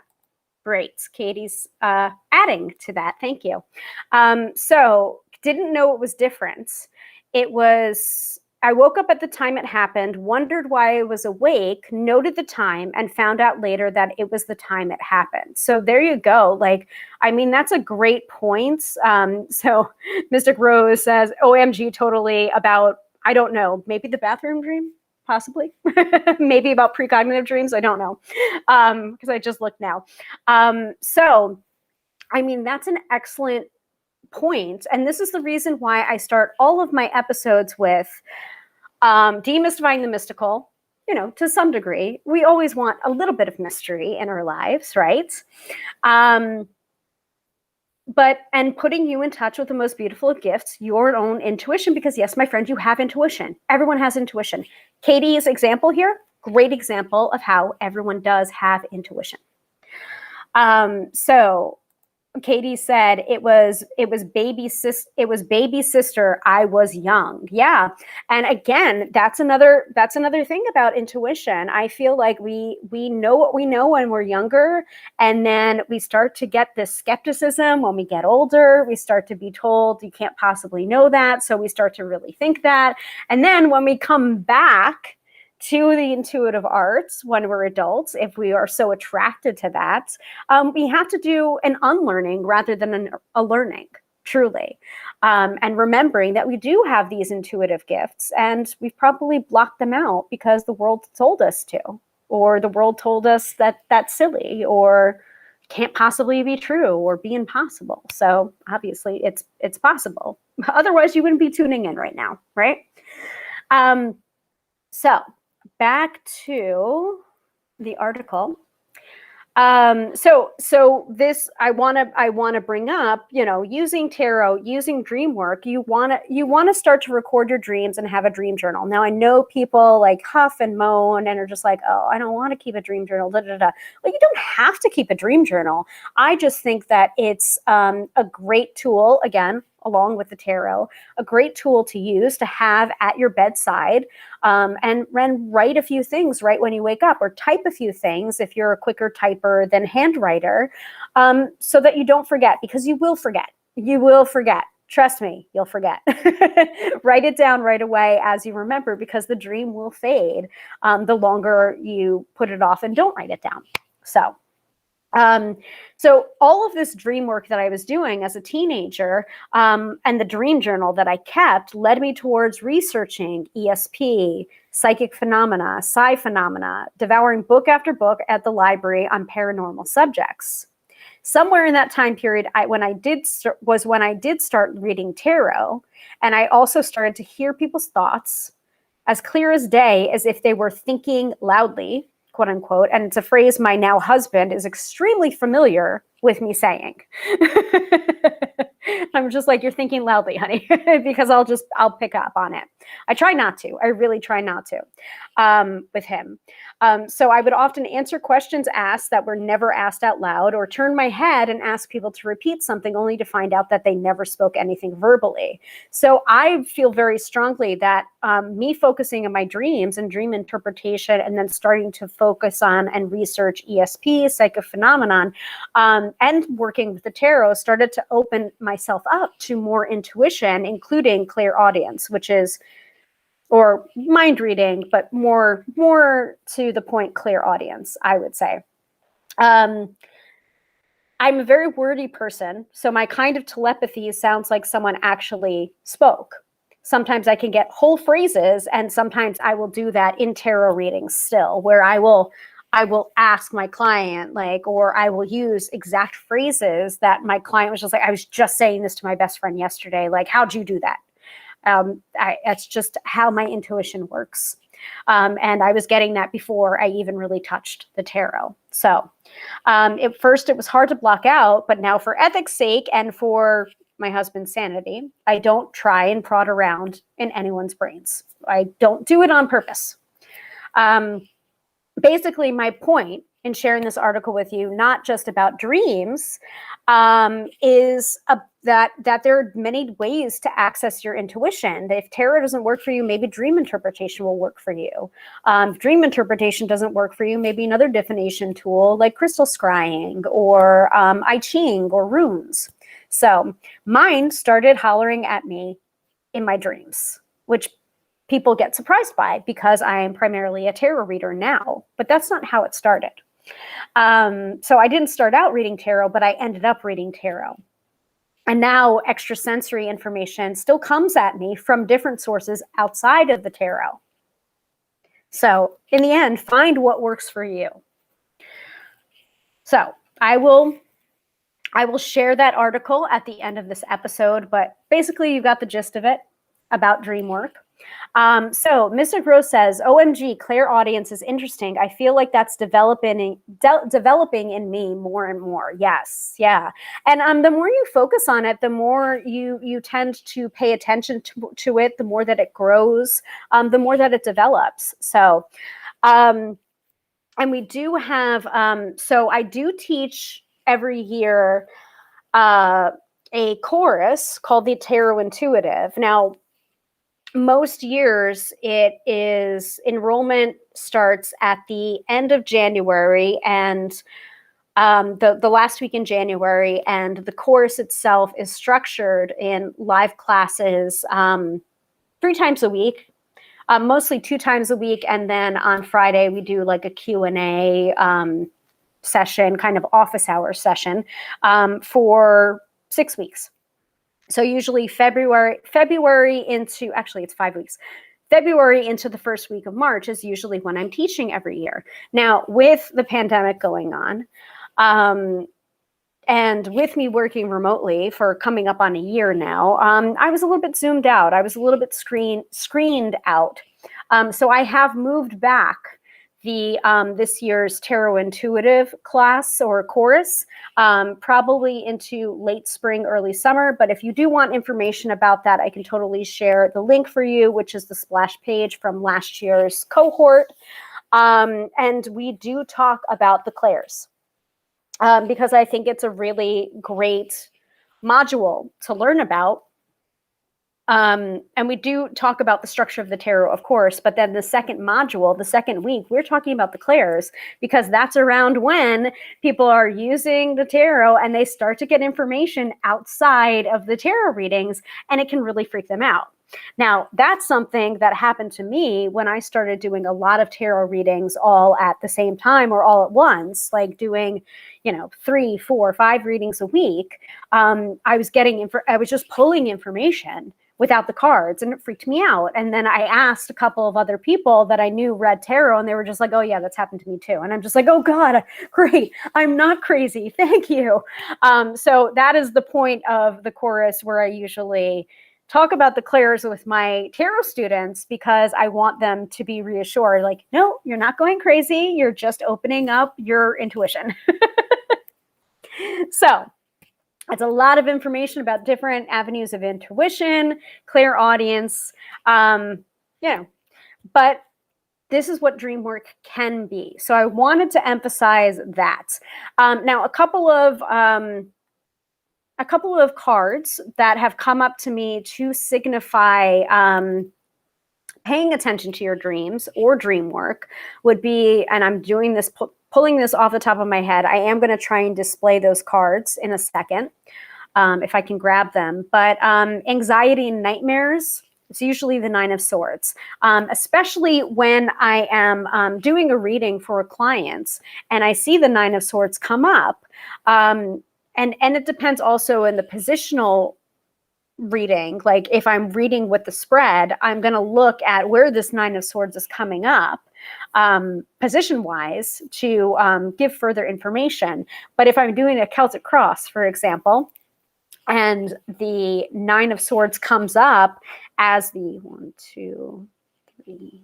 great. Katie's adding to that. Thank you. So didn't know it was different. It was, I woke up at the time it happened, wondered why I was awake, noted the time, and found out later that it was the time it happened. So there you go. Like, I mean, that's a great point. So Mystic Rose says, OMG, totally about, I don't know, maybe the bathroom dream, possibly. Maybe about precognitive dreams. I don't know, because I just looked now. So, I mean, that's an excellent point. And this is the reason why I start all of my episodes with demystifying the mystical. You know, to some degree, we always want a little bit of mystery in our lives, right? And putting you in touch with the most beautiful of gifts, your own intuition, because yes, my friend, you have intuition. Everyone has intuition. Katie's example here, great example of how everyone does have intuition. So Katie said it was baby sister. I was young. Yeah. And again, that's another thing about intuition. I feel like we know what we know when we're younger, and then we start to get this skepticism when we get older. We start to be told you can't possibly know that. So we start to really think that. And then when we come back to the intuitive arts when we're adults, if we are so attracted to that, we have to do an unlearning rather than a learning, truly. And remembering that we do have these intuitive gifts, and we've probably blocked them out because the world told us to, or the world told us that that's silly, or can't possibly be true, or be impossible. So obviously it's possible. Otherwise you wouldn't be tuning in right now, right? So back to the article. So this I want to bring up, you know, using tarot, using Dreamwork, you want to start to record your dreams and have a dream journal. Now I know people like huff and moan and are just like, oh, I don't want to keep a dream journal. Da, da, da. Well, you don't have to keep a dream journal. I just think that it's a great tool, again, along with the tarot, a great tool to use to have at your bedside, and write a few things right when you wake up, or type a few things if you're a quicker typer than handwriter, so that you don't forget, because you will forget. You will forget. Trust me, you'll forget. Write it down right away as you remember, because the dream will fade the longer you put it off and don't write it down. So all of this dream work that I was doing as a teenager, and the dream journal that I kept, led me towards researching ESP, psychic phenomena, psi phenomena, devouring book after book at the library on paranormal subjects. Somewhere in that time period, when I did start reading tarot, and I also started to hear people's thoughts as clear as day, as if they were thinking loudly, quote unquote. And it's a phrase my now husband is extremely familiar with me saying. I'm just like, you're thinking loudly, honey, because I'll pick up on it. I try not to. I really try not to with him. So I would often answer questions asked that were never asked out loud, or turn my head and ask people to repeat something only to find out that they never spoke anything verbally. So I feel very strongly that me focusing on my dreams and dream interpretation, and then starting to focus on and research ESP, psychophenomenon, and working with the tarot, started to open myself up to more intuition, including clairaudience, which is, or mind reading, but more to the point, clairaudience, I would say. I'm a very wordy person, so my kind of telepathy sounds like someone actually spoke. Sometimes I can get whole phrases, and sometimes I will do that in tarot readings still, where I will I will ask my client, like, or I will use exact phrases that my client was just like, I was just saying this to my best friend yesterday. Like, how'd you do that? That's just how my intuition works. And I was getting that before I even really touched the tarot. So at first it was hard to block out, but now for ethics' sake and for my husband's sanity, I don't try and prod around in anyone's brains. I don't do it on purpose. Basically, my point in sharing this article with you, not just about dreams, is that there are many ways to access your intuition. If tarot doesn't work for you, maybe dream interpretation will work for you. If dream interpretation doesn't work for you, maybe another divination tool like crystal scrying or I Ching or runes. So mine started hollering at me in my dreams, which people get surprised by because I am primarily a tarot reader now, but that's not how it started. So I didn't start out reading tarot, but I ended up reading tarot. And now extrasensory information still comes at me from different sources outside of the tarot. So in the end, find what works for you. So I will share that article at the end of this episode, but basically you got the gist of it about Dreamwork. So Mystic Rose says, OMG, clairaudience is interesting. I feel like that's developing in me more and more. Yes. Yeah. And the more you focus on it, the more you tend to pay attention to it, the more that it grows, the more that it develops. So, and we do have, so I do teach every year, a chorus called the Tarot Intuitive. Now, most years it is enrollment starts at the end of January and the last week in January, and the course itself is structured in live classes 3 times a week, mostly 2 times a week, and then on Friday we do like a Q&A session, kind of office hour session for 6 weeks. So usually February into, actually it's 5 weeks. February into the first week of March is usually when I'm teaching every year. Now, with the pandemic going on, and with me working remotely for coming up on a year now, I was a little bit zoomed out. I was a little bit screened out. So I have moved back this year's Tarot Intuitive class or chorus, probably into late spring, early summer. But if you do want information about that, I can totally share the link for you, which is the splash page from last year's cohort. And we do talk about the clairs because I think it's a really great module to learn about. And we do talk about the structure of the tarot, of course, but then the second module, the second week, we're talking about the clairs because that's around when people are using the tarot and they start to get information outside of the tarot readings, and it can really freak them out. Now, that's something that happened to me when I started doing a lot of tarot readings all at the same time or all at once, like doing, 3, 4, 5 readings a week. I was just pulling information without the cards, and it freaked me out. And then I asked a couple of other people that I knew read tarot, and they were just like, oh yeah, that's happened to me too. And I'm just like, oh God, great. I'm not crazy. Thank you. So that is the point of the chorus, where I usually talk about the clairs with my tarot students, because I want them to be reassured, like, no, you're not going crazy. You're just opening up your intuition. So it's a lot of information about different avenues of intuition, clairaudience, but this is what Dreamwork can be. So I wanted to emphasize that. Now, a couple of cards that have come up to me to signify paying attention to your dreams or dream work would be, and I'm doing this, pulling this off the top of my head. I am going to try and display those cards in a second, if I can grab them. But anxiety and nightmares, it's usually the 9 of Swords, especially when I am doing a reading for a client and I see the 9 of Swords come up. And it depends also in the positional reading. Like if I'm reading with the spread, I'm going to look at where this 9 of Swords is coming up position-wise to give further information. But if I'm doing a Celtic cross, for example, and the Nine of Swords comes up as the 1, 2, 3,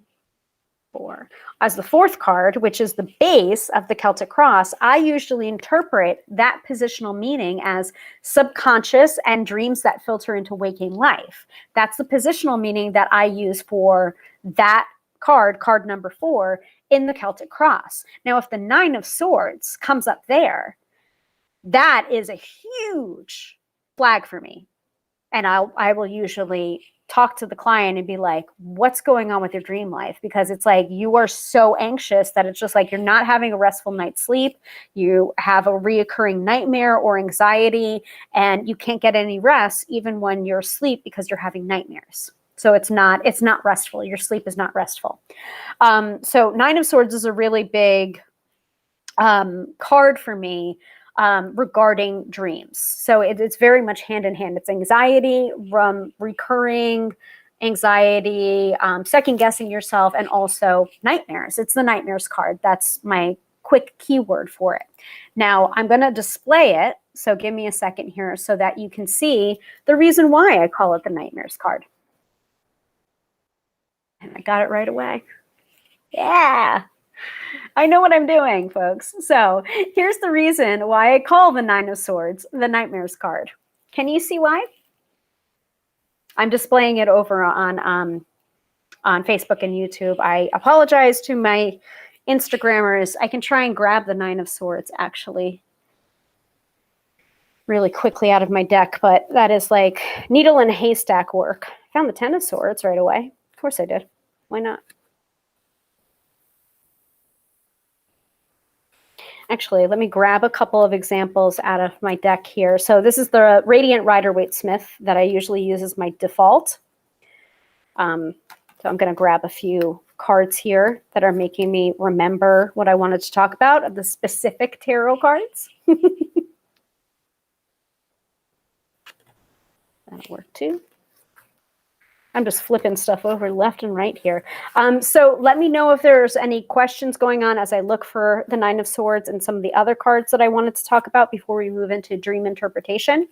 4, as the fourth card, which is the base of the Celtic cross, I usually interpret that positional meaning as subconscious and dreams that filter into waking life. That's the positional meaning that I use for that card, card number 4, in the Celtic cross. Now, if the Nine of Swords comes up there, that is a huge flag for me. And I will usually talk to the client and be like, what's going on with your dream life? Because it's like you are so anxious that it's just like you're not having a restful night's sleep. You have a reoccurring nightmare or anxiety, and you can't get any rest even when you're asleep because you're having nightmares. So it's not restful. Your sleep is not restful. So Nine of Swords is a really big card for me regarding dreams. So it's very much hand in hand. It's anxiety, recurring anxiety, second guessing yourself, and also nightmares. It's the nightmares card. That's my quick keyword for it. Now I'm going to display it. So give me a second here so that you can see the reason why I call it the nightmares card. And I got it right away. Yeah. I know what I'm doing, folks. So here's the reason why I call the Nine of Swords the Nightmares card. Can you see why? I'm displaying it over on Facebook and YouTube. I apologize to my Instagrammers. I can try and grab the Nine of Swords actually really quickly out of my deck, but that is like needle in a haystack work. I found the Ten of Swords right away. Of course I did. Why not? Actually, let me grab a couple of examples out of my deck here. So this is the Radiant Rider-Waite-Smith that I usually use as my default. So I'm going to grab a few cards here that are making me remember what I wanted to talk about of the specific tarot cards. That'll work too. I'm just flipping stuff over left and right here. So let me know if there's any questions going on as I look for the Nine of Swords and some of the other cards that I wanted to talk about before we move into dream interpretation.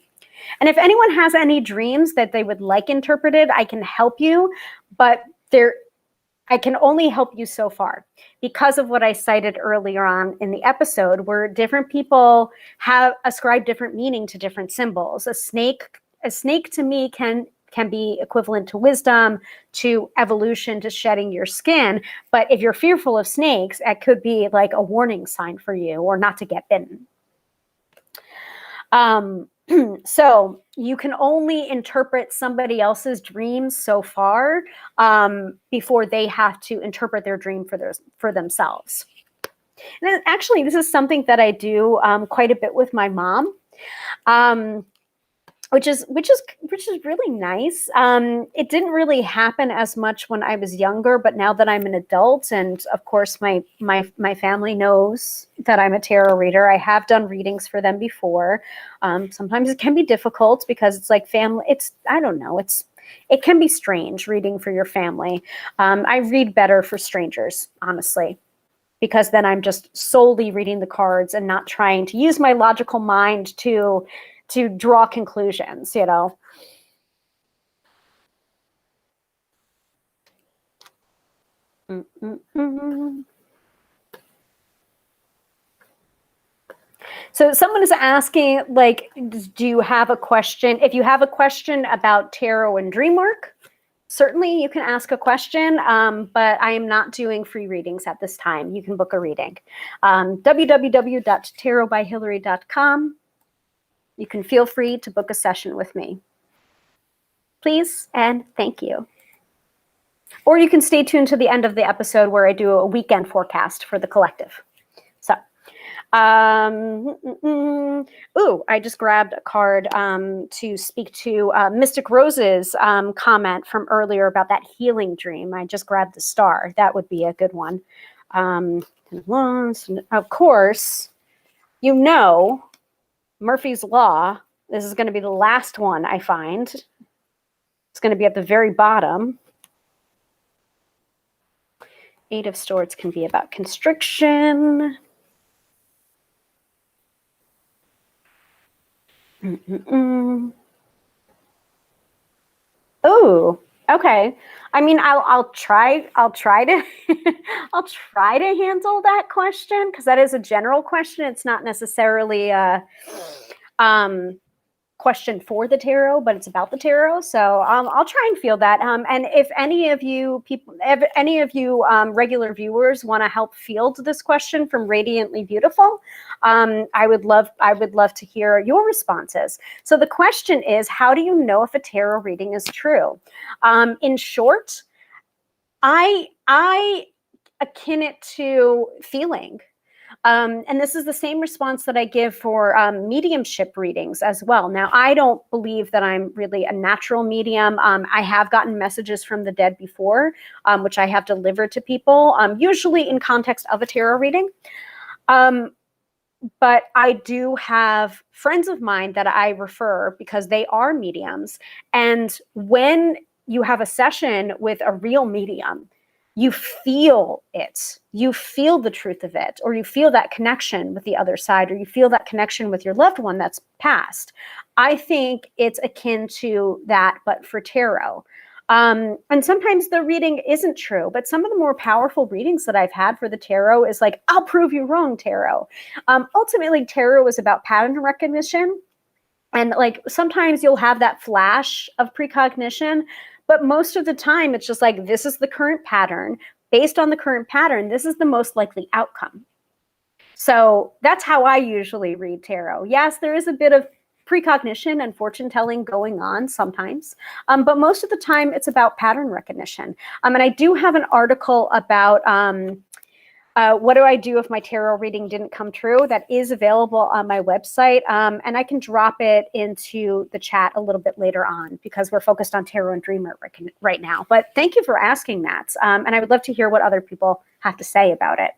And if anyone has any dreams that they would like interpreted, I can help you, but I can only help you so far because of what I cited earlier on in the episode, where different people have ascribed different meaning to different symbols. A snake to me can be equivalent to wisdom, to evolution, to shedding your skin. But if you're fearful of snakes, it could be like a warning sign for you or not to get bitten. So you can only interpret somebody else's dreams so far before they have to interpret their dream for themselves. And actually, this is something that I do quite a bit with my mom. Which is really nice. It didn't really happen as much when I was younger, but now that I'm an adult, and of course my family knows that I'm a tarot reader, I have done readings for them before. Sometimes it can be difficult because it's like family. I don't know. It can be strange reading for your family. I read better for strangers, honestly, because then I'm just solely reading the cards and not trying to use my logical mind to draw conclusions, you know. So someone is asking, like, do you have a question? If you have a question about tarot and dream work, certainly you can ask a question, but I am not doing free readings at this time. You can book a reading. www.tarotbyhilary.com. You can feel free to book a session with me. Please and thank you. Or you can stay tuned to the end of the episode where I do a weekend forecast for the collective. So, I just grabbed a card to speak to Mystic Rose's comment from earlier about that healing dream. I just grabbed the star. That would be a good one. Of course, you know, Murphy's Law, this is going to be the last one I find. It's going to be at the very bottom. Eight of Swords can be about constriction. Oh, okay. I mean, I'll try to I'll try to handle that question, because that is a general question. It's not necessarily a question for the tarot, but it's about the tarot. So I'll try and feel that. And if any of you regular viewers want to help field this question from Radiantly Beautiful, I would love to hear your responses. So the question is, how do you know if a tarot reading is true? In short, I akin it to feeling. And this is the same response that I give for mediumship readings as well. Now, I don't believe that I'm really a natural medium. I have gotten messages from the dead before, which I have delivered to people, usually in context of a tarot reading. But I do have friends of mine that I refer because they are mediums. And when you have a session with a real medium, you feel it. You feel the truth of it, or you feel that connection with the other side, or you feel that connection with your loved one that's passed. I think it's akin to that, but for tarot. And sometimes the reading isn't true, but some of the more powerful readings that I've had for the tarot is like, I'll prove you wrong, tarot. Ultimately, tarot is about pattern recognition. And like sometimes you'll have that flash of precognition, but most of the time it's just like, this is the current pattern. Based on the current pattern, this is the most likely outcome. So that's how I usually read tarot. Yes, there is a bit of precognition and fortune telling going on sometimes, but most of the time it's about pattern recognition. And I do have an article about what do I do if my tarot reading didn't come true? That is available on my website. And I can drop it into the chat a little bit later on, because we're focused on tarot and Dreamwork right now. But thank you for asking that. And I would love to hear what other people have to say about it.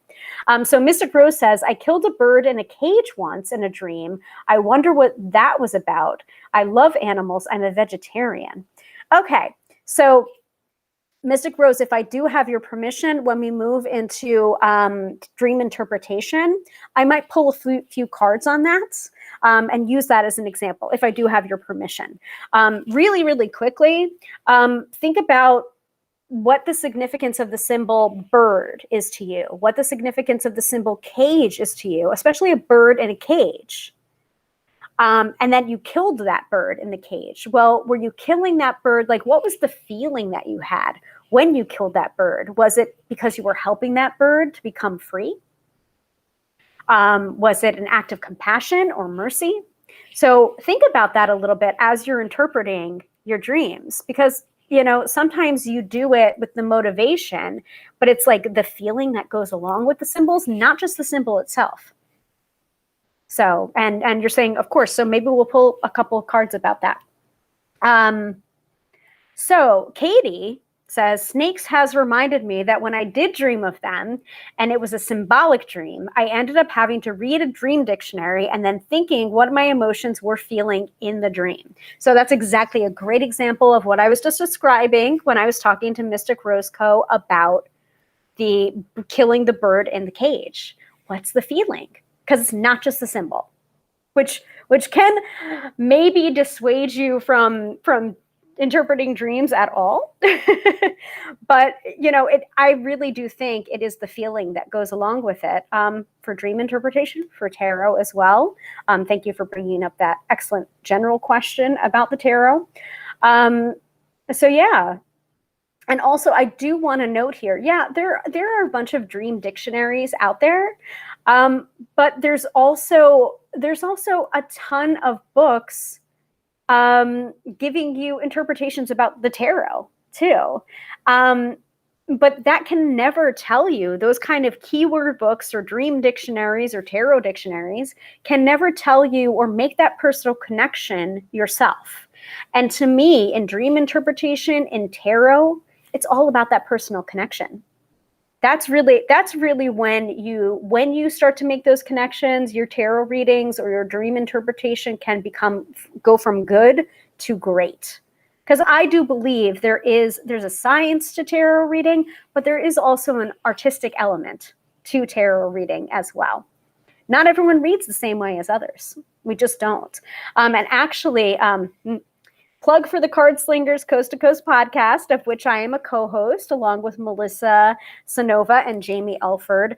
So Mystic Rose says, I killed a bird in a cage once in a dream. I wonder what that was about. I love animals. I'm a vegetarian. Okay, so Mystic Rose, if I do have your permission, when we move into dream interpretation, I might pull a few cards on that and use that as an example, if I do have your permission. Really, really quickly, think about what the significance of the symbol bird is to you, what the significance of the symbol cage is to you, especially a bird in a cage. And then you killed that bird in the cage. Well, were you killing that bird? Like, what was the feeling that you had when you killed that bird? Was it because you were helping that bird to become free? Was it an act of compassion or mercy? So think about that a little bit as you're interpreting your dreams, because, you know, sometimes you do it with the motivation, but it's like the feeling that goes along with the symbols, not just the symbol itself. So, and you're saying, of course, so maybe we'll pull a couple of cards about that. So Katie says, snakes has reminded me that when I did dream of them, and it was a symbolic dream, I ended up having to read a dream dictionary and then thinking what my emotions were feeling in the dream. So that's exactly a great example of what I was just describing when I was talking to Mystic Rose Co. about the killing the bird in the cage. What's the feeling? Because it's not just the symbol, which can maybe dissuade you from interpreting dreams at all. But, you know, I really do think it is the feeling that goes along with it, for dream interpretation, for tarot as well. Thank you for bringing up that excellent general question about the tarot. So yeah. And also, I do want to note here, yeah, there are a bunch of dream dictionaries out there, but there's also a ton of books giving you interpretations about the tarot too. But that can never tell you, those kind of keyword books or dream dictionaries or tarot dictionaries can never tell you or make that personal connection yourself. And to me, in dream interpretation, in tarot, it's all about that personal connection. That's really when you start to make those connections, your tarot readings or your dream interpretation can go from good to great. Because I do believe there's a science to tarot reading, but there is also an artistic element to tarot reading as well. Not everyone reads the same way as others. We just don't. And actually, plug for the Card Slingers Coast to Coast podcast, of which I am a co-host, along with Melissa Sanova and Jamie Elford.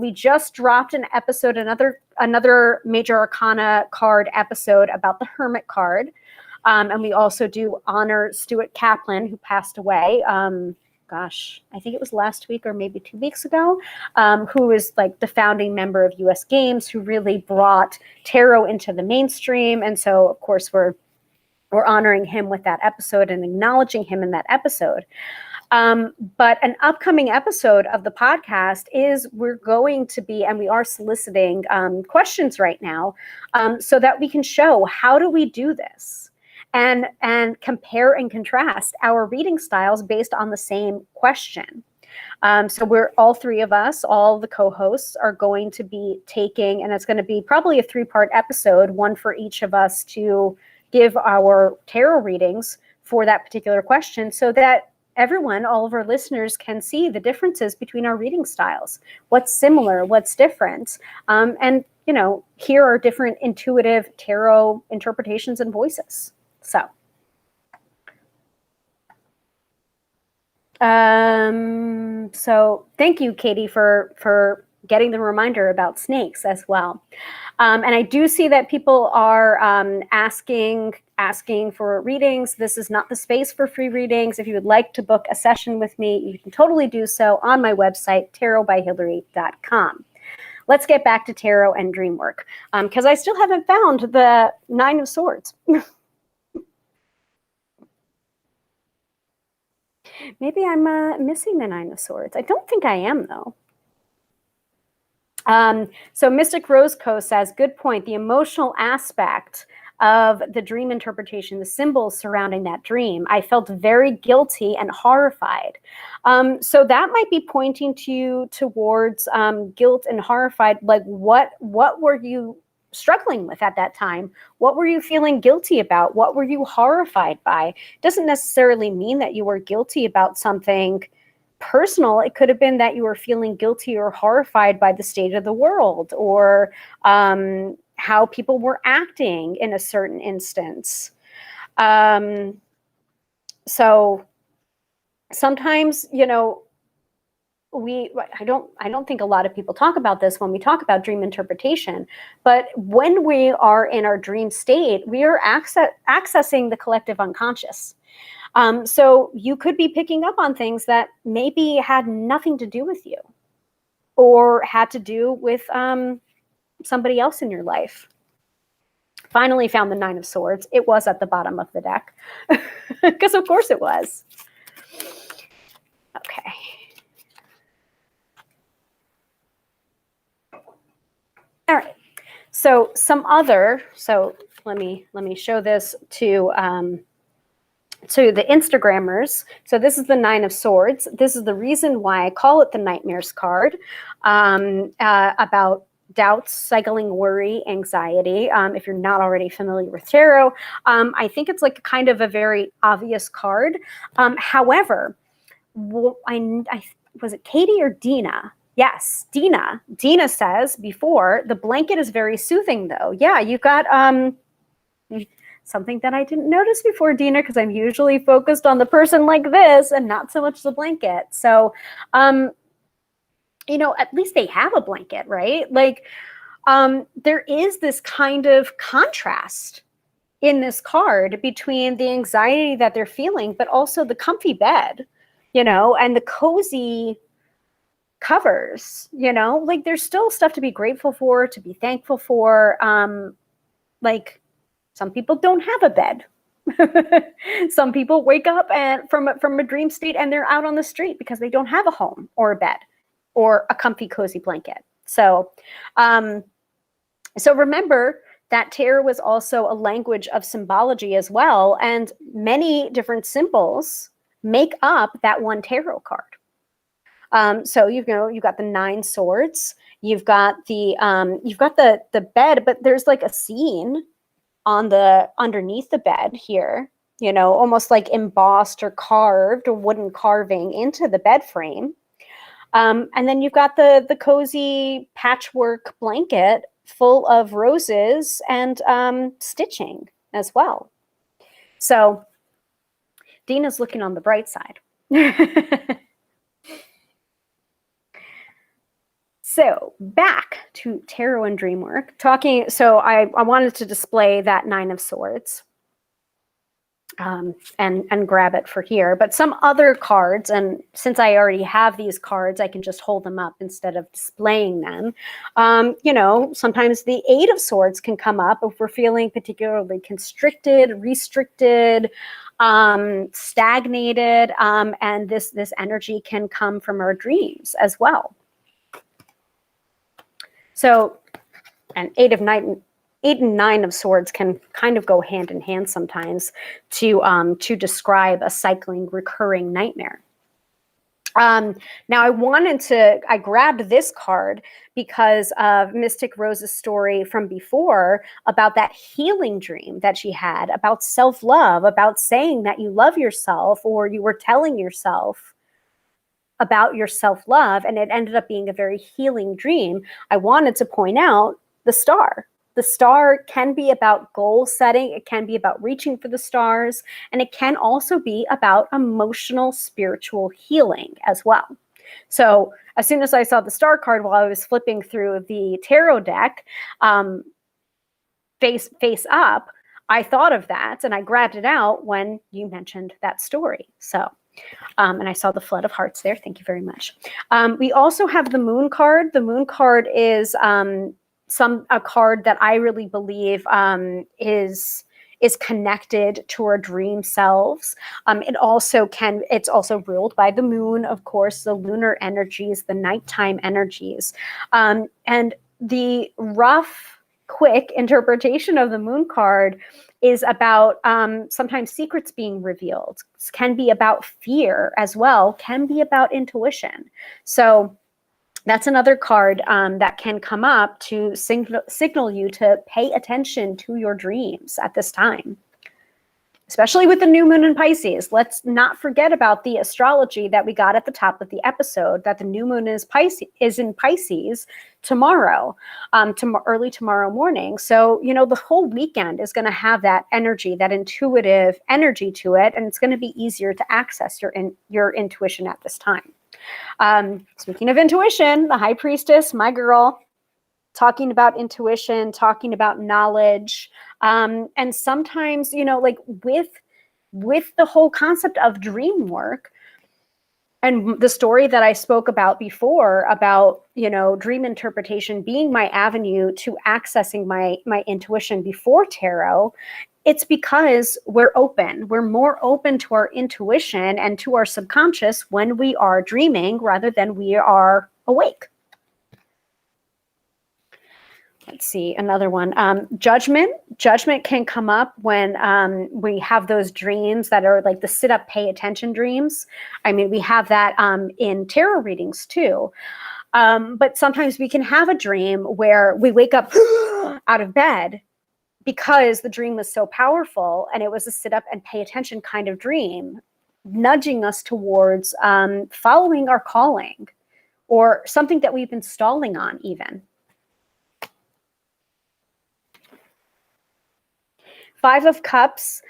We just dropped an episode, another Major Arcana card episode about the Hermit Card. And we also do honor Stuart Kaplan, who passed away. Gosh, I think it was last week or maybe 2 weeks ago, who is like the founding member of US Games, who really brought tarot into the mainstream. And so, of course, we're honoring him with that episode and acknowledging him in that episode. But an upcoming episode of the podcast is we're going to be, and we are soliciting questions right now, so that we can show how do we do this and compare and contrast our reading styles based on the same question. So we're all three of us, all the co-hosts are going to be taking, and it's going to be probably a 3-part episode, one for each of us to give our tarot readings for that particular question, so that everyone, all of our listeners, can see the differences between our reading styles, what's similar, what's different, and here are different intuitive tarot interpretations and voices. So thank you, Katie, for getting the reminder about snakes as well. And I do see that people are asking for readings. This is not the space for free readings. If you would like to book a session with me, you can totally do so on my website, tarotbyhilary.com. Let's get back to tarot and dream work, because I still haven't found the 9 of Swords. Maybe I'm missing the 9 of Swords. I don't think I am, though. So Mystic Rose Co says, good point. The emotional aspect of the dream interpretation, the symbols surrounding that dream, I felt very guilty and horrified. So that might be pointing to you towards guilt and horrified. Like what were you struggling with at that time? What were you feeling guilty about? What were you horrified by? Doesn't necessarily mean that you were guilty about something personal. It could have been that you were feeling guilty or horrified by the state of the world, or how people were acting in a certain instance. So sometimes, I don't think a lot of people talk about this when we talk about dream interpretation, but when we are in our dream state, we are accessing the collective unconscious. So you could be picking up on things that maybe had nothing to do with you, or had to do with somebody else in your life. Finally found the 9 of Swords. It was at the bottom of the deck, because of course it was. Okay. All right. So let me show this to the Instagrammers. So this is the 9 of Swords. This is the reason why I call it the Nightmares card, about doubts, cycling, worry, anxiety. If you're not already familiar with tarot, I think it's like kind of a very obvious card. However, was it Katie or Dina? Yes, Dina. Dina says before, the blanket is very soothing, though. Yeah, you've got something that I didn't notice before, Dina, because I'm usually focused on the person like this and not so much the blanket. So, at least they have a blanket, right? Like, there is this kind of contrast in this card between the anxiety that they're feeling, but also the comfy bed, and the cozy covers, like there's still stuff to be grateful for, to be thankful for. Like some people don't have a bed. Some people wake up and from a dream state and they're out on the street because they don't have a home or a bed or a comfy, cozy blanket. So, so remember that tarot was also a language of symbology as well. And many different symbols make up that one tarot card. So you've got the 9 swords, you've got the bed, but there's like a scene on underneath the bed here. you know, almost like embossed or carved or wooden carving into the bed frame. And then you've got the cozy patchwork blanket full of roses and stitching as well. So Dina's looking on the bright side. So back to tarot and dream work. So I wanted to display that Nine of Swords. And grab it for here. But some other cards, and since I already have these cards, I can just hold them up instead of displaying them. You know, sometimes the Eight of Swords can come up if we're feeling particularly constricted, restricted, stagnated, and this energy can come from our dreams as well. So, and Eight and Nine of Swords can kind of go hand in hand sometimes to describe a cycling, recurring nightmare. Now I grabbed this card because of Mystic Rose's story from before about that healing dream that she had about self-love, about saying that you love yourself, or you were telling yourself about your self-love, and it ended up being a very healing dream. I wanted to point out the star. The star can be about goal setting. It can be about reaching for the stars. And it can also be about emotional, spiritual healing as well. So as soon as I saw the star card while I was flipping through the tarot deck, face up, I thought of that and I grabbed it out when you mentioned that story. So, and I saw the flood of hearts there. Thank you very much. We also have the moon card. The moon card is a card that I really believe is connected to our dream selves. It's also ruled by the moon, of course, the lunar energies, the nighttime energies. And the rough, quick interpretation of the moon card is about sometimes secrets being revealed. It can be about fear as well, can be about intuition. So that's another card that can come up to signal you to pay attention to your dreams at this time, especially with the new moon in Pisces. Let's not forget about the astrology that we got at the top of the episode, that the new moon is in Pisces tomorrow, early tomorrow morning. So, you know, the whole weekend is going to have that energy, that intuitive energy to it, and it's going to be easier to access your intuition at this time. Speaking of intuition, the High Priestess, my girl, talking about intuition, talking about knowledge. And sometimes, you know, like with the whole concept of dream work and the story that I spoke about before about, you know, dream interpretation being my avenue to accessing my intuition before tarot, it's because we're open. We're more open to our intuition and to our subconscious when we are dreaming rather than we are awake. Let's see, another one. Judgment. Judgment can come up when we have those dreams that are like the sit up, pay attention dreams. I mean, we have that in tarot readings too. But sometimes we can have a dream where we wake up out of bed because the dream was so powerful and it was a sit up and pay attention kind of dream, nudging us towards following our calling or something that we've been stalling on even. Five of Cups.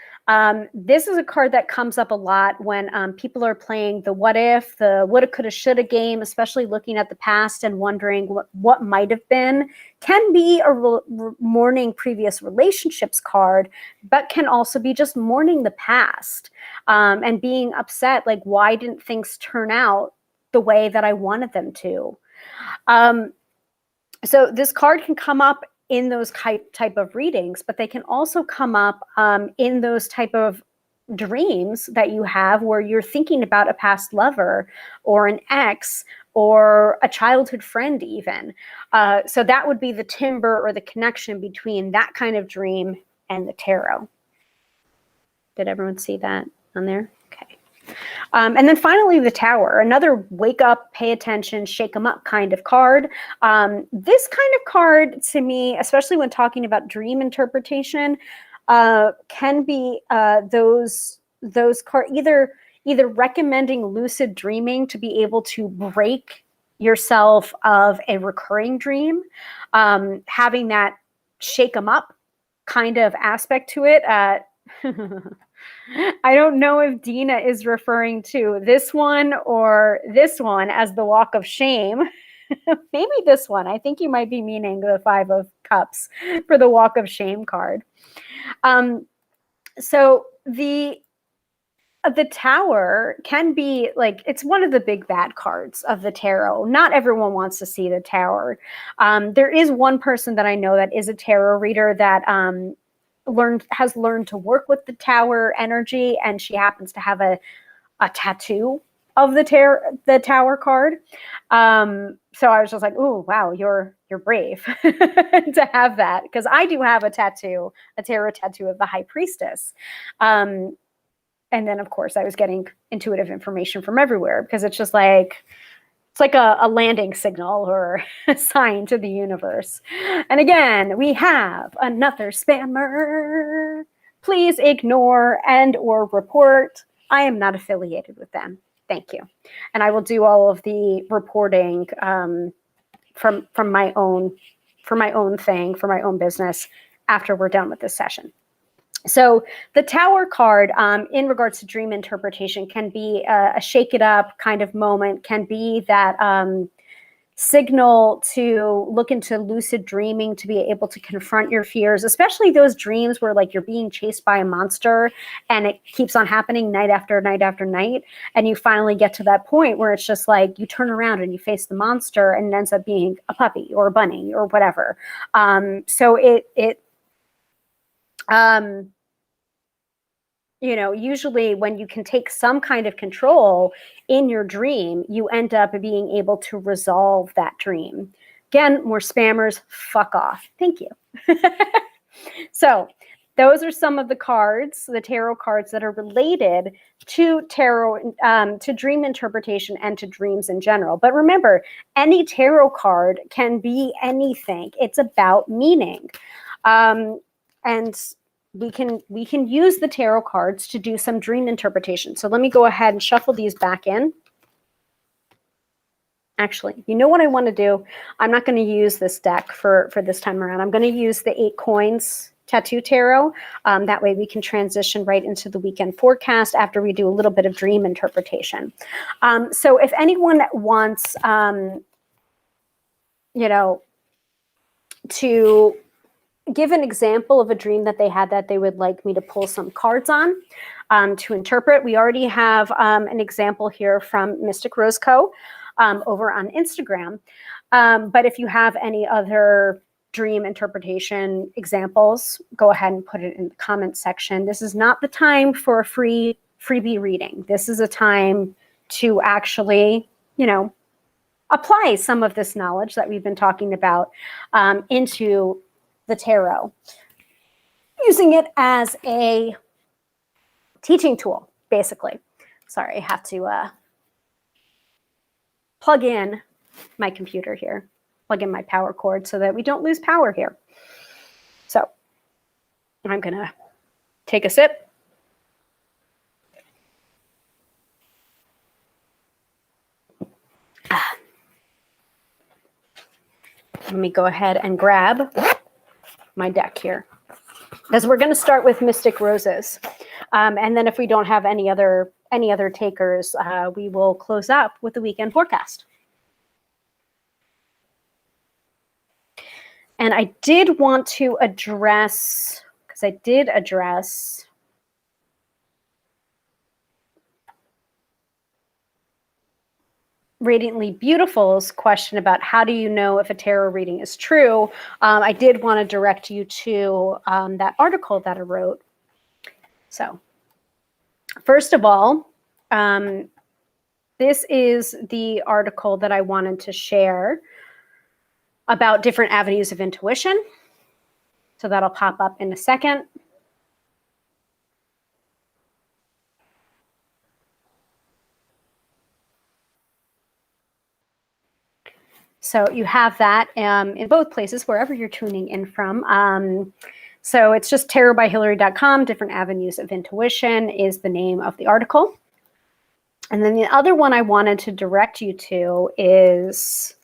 This is a card that comes up a lot when people are playing the what if, the woulda, coulda, shoulda game, especially looking at the past and wondering what might have been. Can be a mourning previous relationships card, but can also be just mourning the past and being upset, like, why didn't things turn out the way that I wanted them to? So this card can come up in those type of readings, but they can also come up in those type of dreams that you have where you're thinking about a past lover or an ex or a childhood friend even. So that would be the timber or the connection between that kind of dream and the tarot. Did everyone see that on there? Okay. And then finally, the Tower, another wake up, pay attention, shake them up kind of card. This kind of card to me, especially when talking about dream interpretation, can be those cards either recommending lucid dreaming to be able to break yourself of a recurring dream, having that shake them up kind of aspect to it. I don't know if Dina is referring to this one or this one as the walk of shame. Maybe this one. I think you might be meaning the 5 of Cups for the walk of shame card. So the Tower can be like, it's one of the big bad cards of the tarot. Not everyone wants to see the Tower. There is one person that I know that is a tarot reader that has learned to work with the Tower energy, and she happens to have a tattoo of the Tower card. So I was just like, oh wow, you're brave to have that, because I do have a tarot tattoo of the High Priestess. And then, of course, I was getting intuitive information from everywhere, because it's just like, it's like a landing signal or a sign to the universe. And again, we have another spammer. Please ignore and or report. I am not affiliated with them. Thank you. And I will do all of the reporting from my own thing, for my own business, after we're done with this session. So the Tower card, in regards to dream interpretation, can be a shake it up kind of moment, can be that signal to look into lucid dreaming, to be able to confront your fears, especially those dreams where like you're being chased by a monster and it keeps on happening night after night after night. And you finally get to that point where it's just like you turn around and you face the monster and it ends up being a puppy or a bunny or whatever. So you know, usually when you can take some kind of control in your dream, you end up being able to resolve that dream. Again, more spammers, fuck off. Thank you. So those are some of the cards, the tarot cards that are related to tarot, to dream interpretation and to dreams in general. But remember, any tarot card can be anything. It's about meaning. And we can use the tarot cards to do some dream interpretation. So let me go ahead and shuffle these back in. Actually, you know what I want to do? I'm not going to use this deck for this time around. I'm going to use the 8 Coins Tattoo Tarot. That way we can transition right into the weekend forecast after we do a little bit of dream interpretation. So if anyone wants, you know, to give an example of a dream that they had that they would like me to pull some cards on to interpret, we already have an example here from Mystic Rose Co. Over on Instagram. But if you have any other dream interpretation examples, go ahead and put it in the comment section. This is not the time for a freebie reading. This is a time to actually, you know, apply some of this knowledge that we've been talking about into the tarot, using it as a teaching tool, basically. Sorry, I have to plug in my computer here, plug in my power cord so that we don't lose power here. So I'm gonna take a sip. Let me go ahead and grab my deck here, because we're going to start with Mystic Roses, and then if we don't have any other takers, we will close up with the weekend forecast. And I did want to address, because I did address Radiantly Beautiful's question about how do you know if a tarot reading is true. I did want to direct you to that article that I wrote. So first of all, this is the article that I wanted to share about different avenues of intuition. So that'll pop up in a second. So you have that in both places, wherever you're tuning in from. So it's just tarotbyhilary.com. Different Avenues of Intuition is the name of the article. And then the other one I wanted to direct you to is,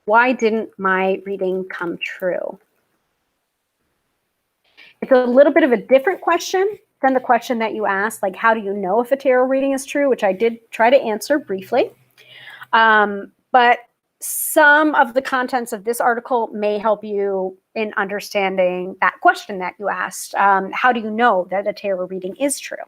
why didn't my reading come true? It's a little bit of a different question than the question that you asked, like, how do you know if a tarot reading is true, which I did try to answer briefly. But some of the contents of this article may help you in understanding that question that you asked. How do you know that a tarot reading is true?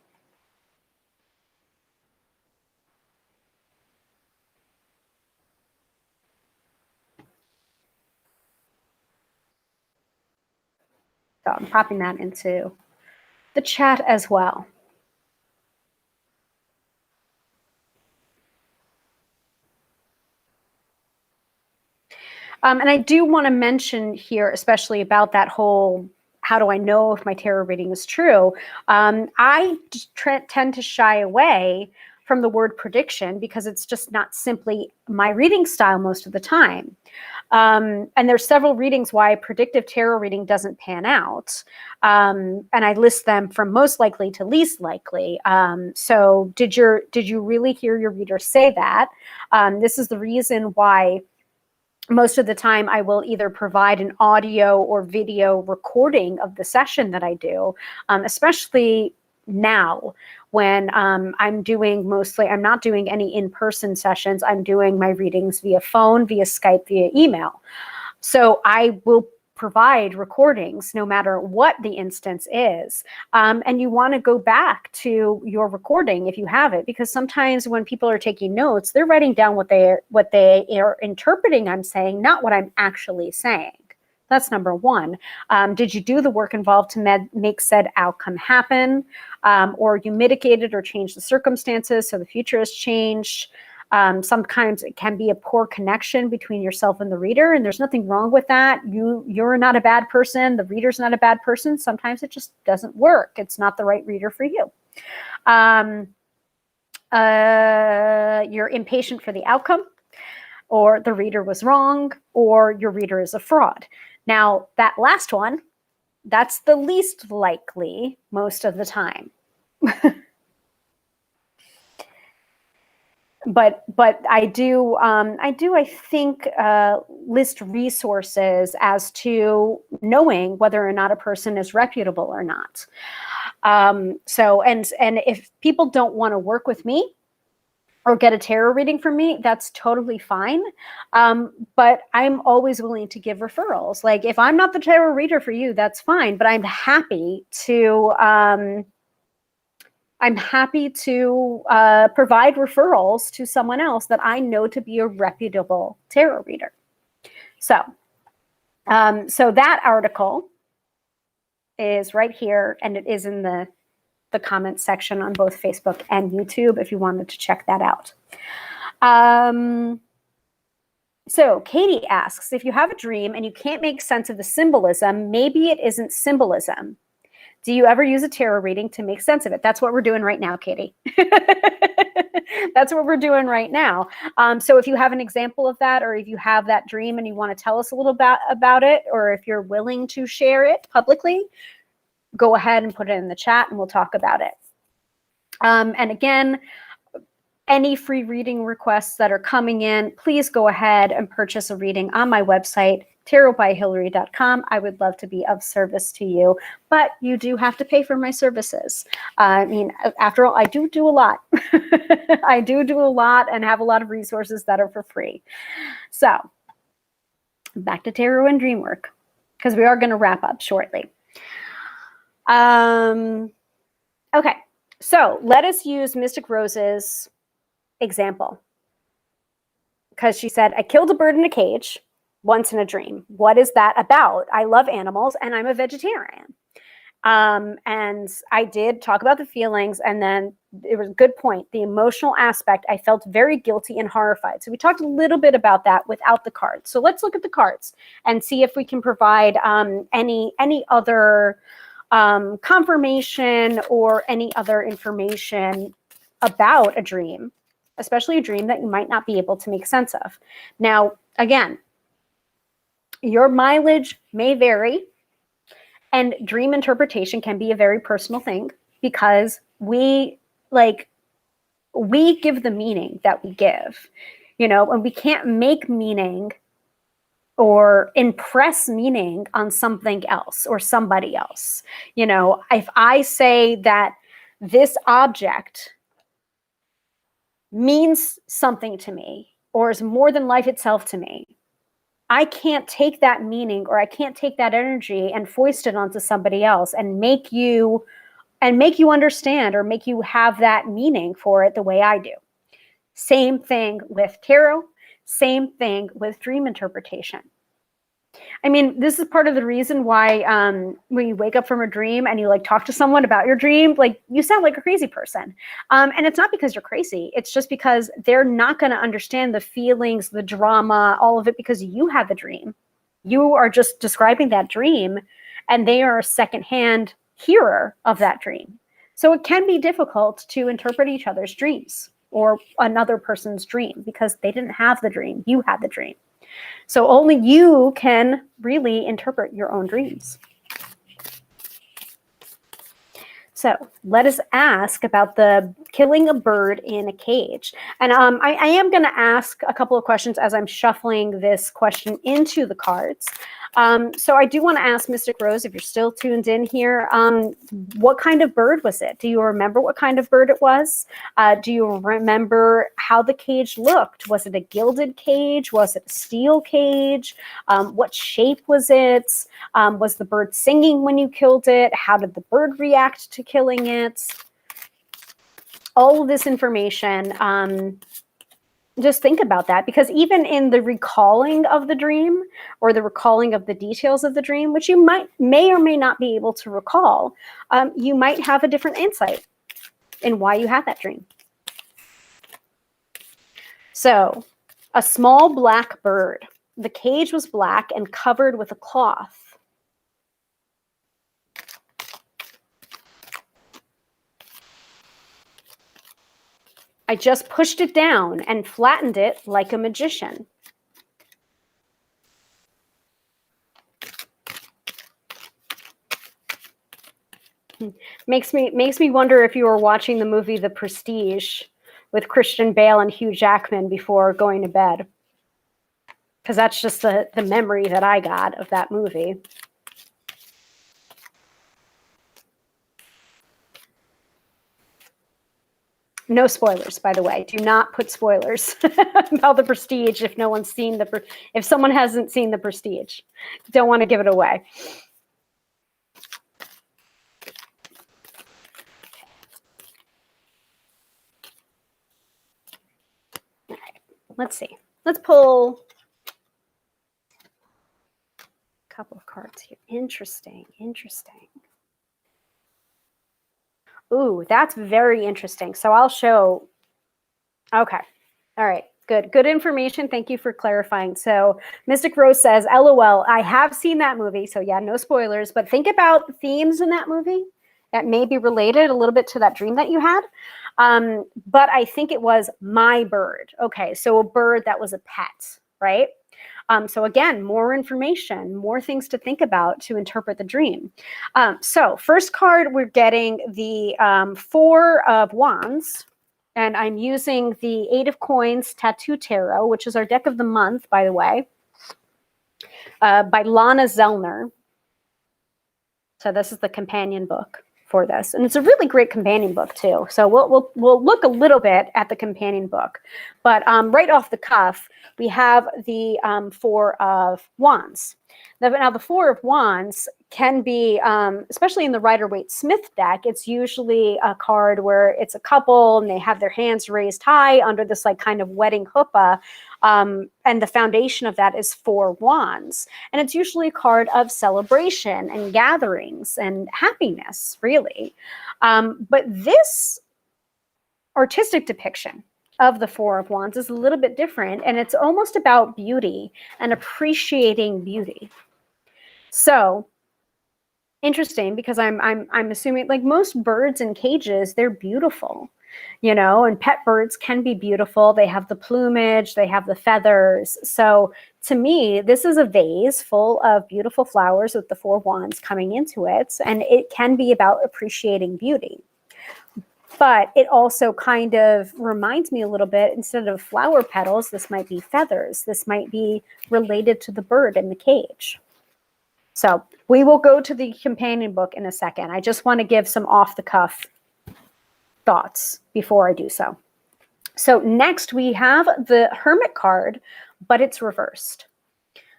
So I'm popping that into the chat as well. And I do want to mention here, especially about that whole, how do I know if my tarot reading is true? I tend to shy away from the word prediction because it's just not simply my reading style most of the time. And there's several readings why a predictive tarot reading doesn't pan out. And I list them from most likely to least likely. So did you really hear your reader say that? This is the reason why most of the time I will either provide an audio or video recording of the session that I do, especially now when I'm doing mostly, I'm not doing any in-person sessions. I'm doing my readings via phone, via Skype, via email. So I will provide recordings no matter what the instance is. And you want to go back to your recording if you have it, because sometimes when people are taking notes, they're writing down what they are interpreting I'm saying, not what I'm actually saying. That's number one. Did you do the work involved to make said outcome happen? Or you mitigated or changed the circumstances so the future has changed? Sometimes it can be a poor connection between yourself and the reader, and there's nothing wrong with that. You're not a bad person. The reader's not a bad person. Sometimes it just doesn't work. It's not the right reader for you. You're impatient for the outcome, or the reader was wrong, or your reader is a fraud. Now, that last one, that's the least likely most of the time. But I think list resources as to knowing whether or not a person is reputable or not. So if people don't want to work with me or get a tarot reading from me, that's totally fine. But I'm always willing to give referrals. Like, if I'm not the tarot reader for you, that's fine. But I'm happy to provide referrals to someone else that I know to be a reputable tarot reader. So, so that article is right here, and it is in the comment section on both Facebook and YouTube if you wanted to check that out. So Katie asks, if you have a dream and you can't make sense of the symbolism, maybe it isn't symbolism. Do you ever use a tarot reading to make sense of it? That's what we're doing right now, Katie. That's what we're doing right now. So if you have an example of that, or if you have that dream and you want to tell us a little bit about it, or if you're willing to share it publicly, go ahead and put it in the chat and we'll talk about it. And again, any free reading requests that are coming in, please go ahead and purchase a reading on my website, tarotbyhilary.com. I would love to be of service to you, but you do have to pay for my services. I mean, after all, I do a lot. I do a lot and have a lot of resources that are for free. So back to tarot and dream work, because we are going to wrap up shortly. Okay, so let us use Mystic Rose's example, because she said, I killed a bird in a cage once in a dream. What is that about? I love animals and I'm a vegetarian. And I did talk about the feelings, and then it was a good point. The emotional aspect, I felt very guilty and horrified. So we talked a little bit about that without the cards. So let's look at the cards and see if we can provide any other confirmation or any other information about a dream, especially a dream that you might not be able to make sense of. Now, again, your mileage may vary, And dream interpretation can be a very personal thing because we give the meaning that we give, and we can't make meaning or impress meaning on something else or somebody else. If I say that this object means something to me or is more than life itself to me, I can't take that meaning or I can't take that energy and foist it onto somebody else and make you understand or make you have that meaning for it the way I do. Same thing with tarot, same thing with dream interpretation. I mean, this is part of the reason why when you wake up from a dream and you talk to someone about your dream, you sound like a crazy person. And it's not because you're crazy. It's just because they're not going to understand the feelings, the drama, all of it, because you had the dream. You are just describing that dream and they are a secondhand hearer of that dream. So it can be difficult to interpret each other's dreams or another person's dream because they didn't have the dream. You had the dream. So only you can really interpret your own dreams. So let us ask about the killing a bird in a cage. And I am going to ask a couple of questions as I'm shuffling this question into the cards. So I do want to ask Mystic Rose, if you're still tuned in here, what kind of bird was it? Do you remember what kind of bird it was? Do you remember how the cage looked? Was it a gilded cage? Was it a steel cage? What shape was it? Was the bird singing when you killed it? How did the bird react to killing it? All of this information, just think about that, because even in the recalling of the dream or the recalling of the details of the dream, which you may or may not be able to recall, you might have a different insight in why you had that dream. So, a small black bird. The cage was black and covered with a cloth. I just pushed it down and flattened it like a magician. Makes me wonder if you were watching the movie The Prestige with Christian Bale and Hugh Jackman before going to bed. Because that's just the memory that I got of that movie. No spoilers, by the way. Do not put spoilers about The Prestige if no one's seen if someone hasn't seen The Prestige. Don't want to give it away. All right, let's see. Let's pull a couple of cards here. Interesting. Ooh, that's very interesting. So I'll show. Okay. All right. Good information. Thank you for clarifying. So Mystic Rose says, LOL, I have seen that movie. So yeah, no spoilers, but think about themes in that movie that may be related a little bit to that dream that you had. But I think it was my bird. Okay. So a bird that was a pet, right? So again, more information, more things to think about to interpret the dream. So first card, we're getting the Four of Wands, and I'm using the Eight of Coins Tattoo Tarot, which is our deck of the month, by the way, by Lana Zellner. So this is the companion book for this, and it's a really great companion book too. So we'll look a little bit at the companion book, but right off the cuff, we have the Four of Wands. Now the Four of Wands can be, especially in the Rider-Waite-Smith deck, it's usually a card where it's a couple and they have their hands raised high under this kind of wedding chuppah, and the foundation of that is Four Wands. And it's usually a card of celebration and gatherings and happiness, really. But this artistic depiction of the Four of Wands is a little bit different, and it's almost about beauty and appreciating beauty. So interesting, because I'm assuming most birds in cages, they're beautiful. and pet birds can be beautiful. They have the plumage, they have the feathers. So to me, this is a vase full of beautiful flowers with the 4 wands coming into it. And it can be about appreciating beauty. But it also kind of reminds me a little bit, instead of flower petals, this might be feathers. This might be related to the bird in the cage. So we will go to the companion book in a second. I just want to give some off-the-cuff thoughts before I do so. So next we have the Hermit card, but it's reversed.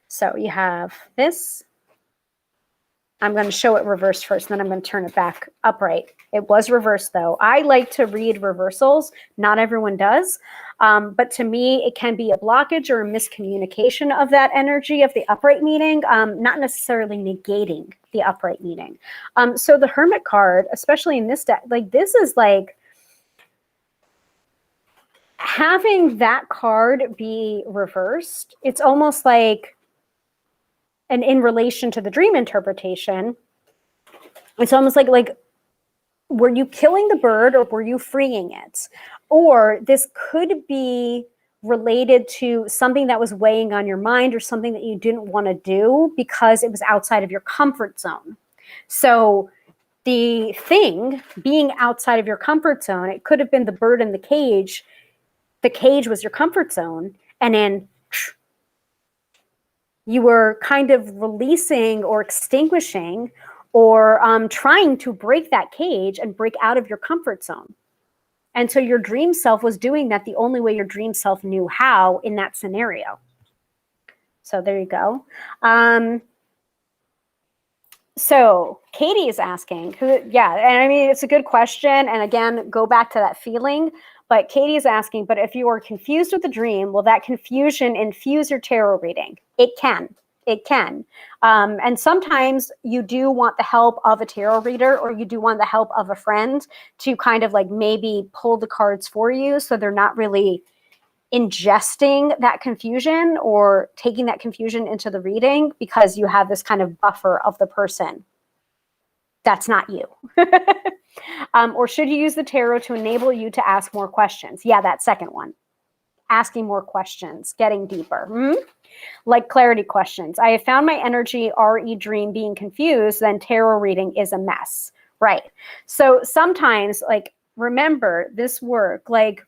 So you have this. I'm going to show it reversed first, and then I'm going to turn it back upright. It was reversed, though. I like to read reversals. Not everyone does. But to me, it can be a blockage or a miscommunication of that energy of the upright meaning, not necessarily negating the upright meaning. So the Hermit card, especially in this deck, like this is like having that card be reversed. It's almost like, and in relation to the dream interpretation, it's almost like, were you killing the bird or were you freeing it? Or this could be related to something that was weighing on your mind or something that you didn't want to do because it was outside of your comfort zone. So the thing being outside of your comfort zone, it could have been the bird in the cage. The cage was your comfort zone. And then you were kind of releasing or extinguishing or trying to break that cage and break out of your comfort zone. And so your dream self was doing that the only way your dream self knew how in that scenario. So there you go. So Katie is asking, and I mean, it's a good question. And again, go back to that feeling. But Katie is asking, but if you are confused with the dream, will that confusion infuse your tarot reading? It can. It can. And sometimes you do want the help of a tarot reader, or you do want the help of a friend to kind of like maybe pull the cards for you so they're not really ingesting that confusion or taking that confusion into the reading, because you have this kind of buffer of the person. That's not you. Or should you use the tarot to enable you to ask more questions? Yeah, that second one. Asking more questions, getting deeper. Like clarity questions. I have found my energy, RE dream, being confused, then tarot reading is a mess. Right. So sometimes, like, remember this work, like,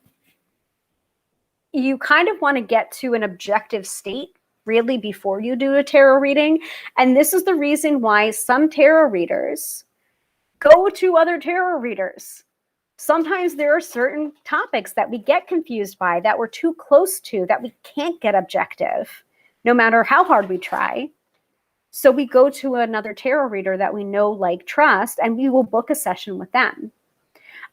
you kind of want to get to an objective state really before you do a tarot reading. And this is the reason why some tarot readers go to other tarot readers. Sometimes there are certain topics that we get confused by, that we're too close to, that we can't get objective, no matter how hard we try. So we go to another tarot reader that we know, like, trust, and we will book a session with them.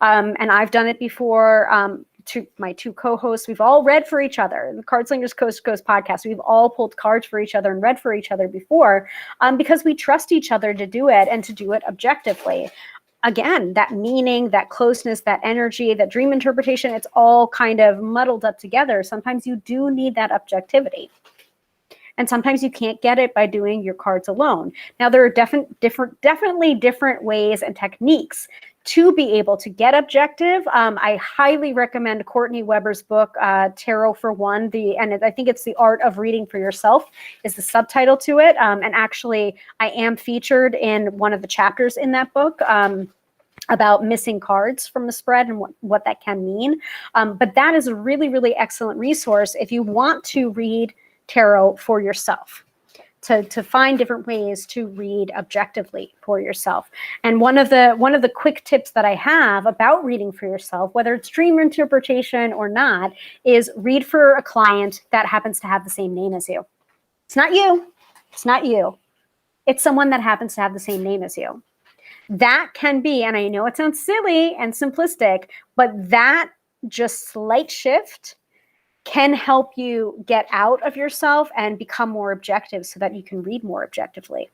And I've done it before. To my 2 co-hosts, we've all read for each other. The Card Slingers Coast to Coast podcast, we've all pulled cards for each other and read for each other before, because we trust each other to do it and to do it objectively. Again, that meaning, that closeness, that energy, that dream interpretation, it's all kind of muddled up together. Sometimes you do need that objectivity. And sometimes you can't get it by doing your cards alone. Now, there are definitely different ways and techniques to be able to get objective. I highly recommend Courtney Weber's book, Tarot for One, and I think it's The Art of Reading for Yourself is the subtitle to it. And actually, I am featured in one of the chapters in that book about missing cards from the spread and what that can mean. But that is a really, really excellent resource if you want to read tarot for yourself, to find different ways to read objectively for yourself. And one of the quick tips that I have about reading for yourself, whether it's dream interpretation or not, is read for a client that happens to have the same name as you. It's not you. It's not you. It's someone that happens to have the same name as you. That can be, and I know it sounds silly and simplistic, but that just slight shift can help you get out of yourself and become more objective so that you can read more objectively.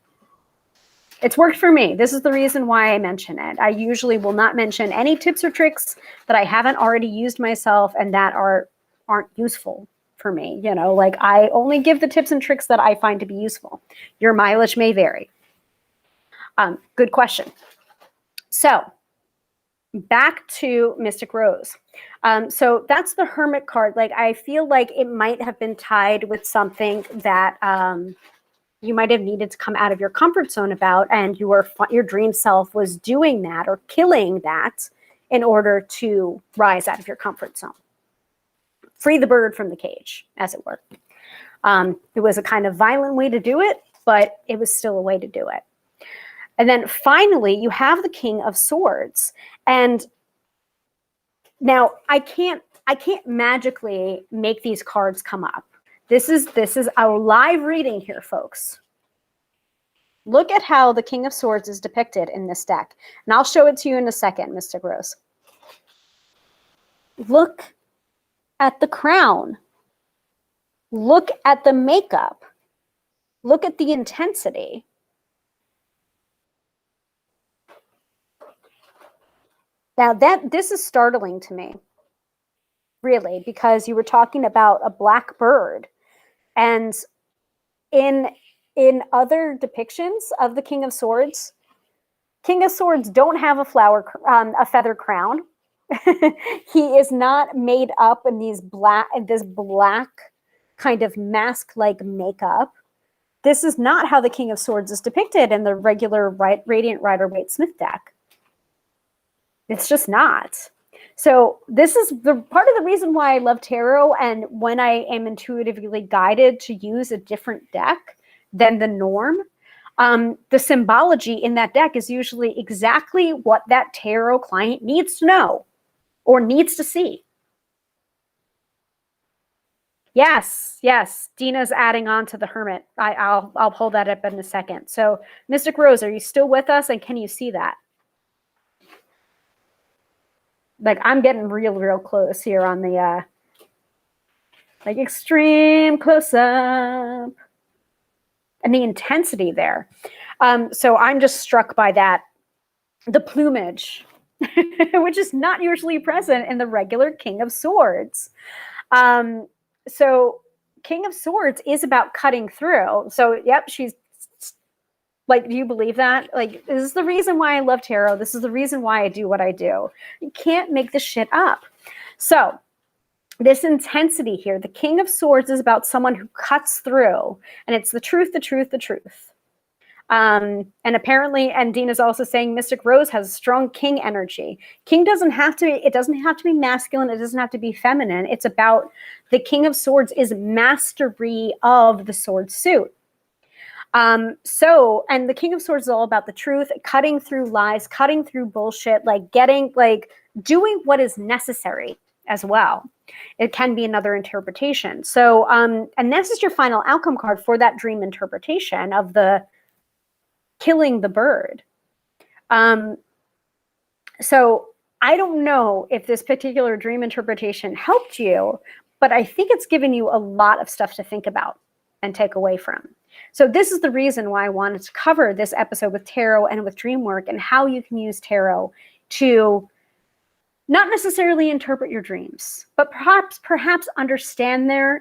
It's worked for me. This is the reason why I mention it. I usually will not mention any tips or tricks that I haven't already used myself and that aren't useful for me. Like, I only give the tips and tricks that I find to be useful. Your mileage may vary. Good question. So back to Mystic Rose. So that's the Hermit card. Like, I feel like it might have been tied with something that you might have needed to come out of your comfort zone about, and your dream self was doing that or killing that in order to rise out of your comfort zone. Free the bird from the cage, as it were. It was a kind of violent way to do it, but it was still a way to do it. And then finally, you have the King of Swords. And now I can't magically make these cards come up. This is our live reading here, folks. Look at how the King of Swords is depicted in this deck. And I'll show it to you in a second, Mystic Rose. Look at the crown. Look at the makeup. Look at the intensity. Now this is startling to me, really, because you were talking about a black bird, and in other depictions of the King of Swords don't have a feather crown. He is not made up in this black kind of mask-like makeup. This is not how the King of Swords is depicted in the regular Radiant Rider-Waite-Smith deck. It's just not. So this is the part of the reason why I love tarot, and when I am intuitively guided to use a different deck than the norm, the symbology in that deck is usually exactly what that tarot client needs to know or needs to see. Yes, Dina's adding on to the Hermit. I'll pull that up in a second. So Mystic Rose, are you still with us, and can you see that? Like, I'm getting real close here on the like extreme close up and the intensity there. So I'm just struck by that, the plumage, which is not usually present in the regular King of Swords. So King of Swords is about cutting through. So yep, she's like, do you believe that? Like, this is the reason why I love tarot. This is the reason why I do what I do. You can't make this shit up. So this intensity here, the King of Swords is about someone who cuts through, and it's the truth, the truth, the truth. And apparently, and Dean is also saying Mystic Rose has strong king energy. King doesn't have to be, it doesn't have to be masculine. It doesn't have to be feminine. It's about the King of Swords is mastery of the sword suit. And the King of Swords is all about the truth, cutting through lies, cutting through bullshit, like doing what is necessary as well. It can be another interpretation. So, and this is your final outcome card for that dream interpretation of the killing the bird. So I don't know if this particular dream interpretation helped you, but I think it's given you a lot of stuff to think about and take away from. So this is the reason why I wanted to cover this episode with tarot and with Dreamwork, and how you can use tarot to not necessarily interpret your dreams, but perhaps understand them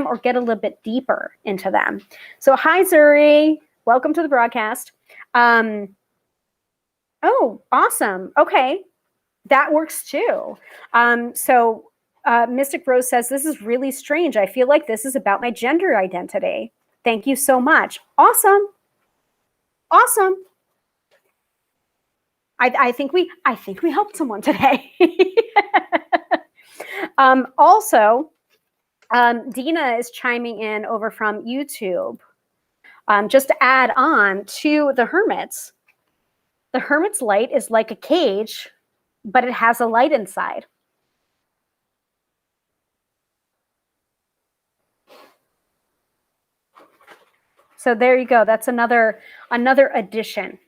or get a little bit deeper into them. So hi, Zuri. Welcome to the broadcast. Oh, awesome. Okay. That works too. Mystic Rose says, this is really strange. I feel like this is about my gender identity. Thank you so much. Awesome. Awesome. I think we helped someone today. Also, Dina is chiming in over from YouTube. Just to add on to the Hermit's. The Hermit's light is like a cage, but it has a light inside. So there you go. That's another addition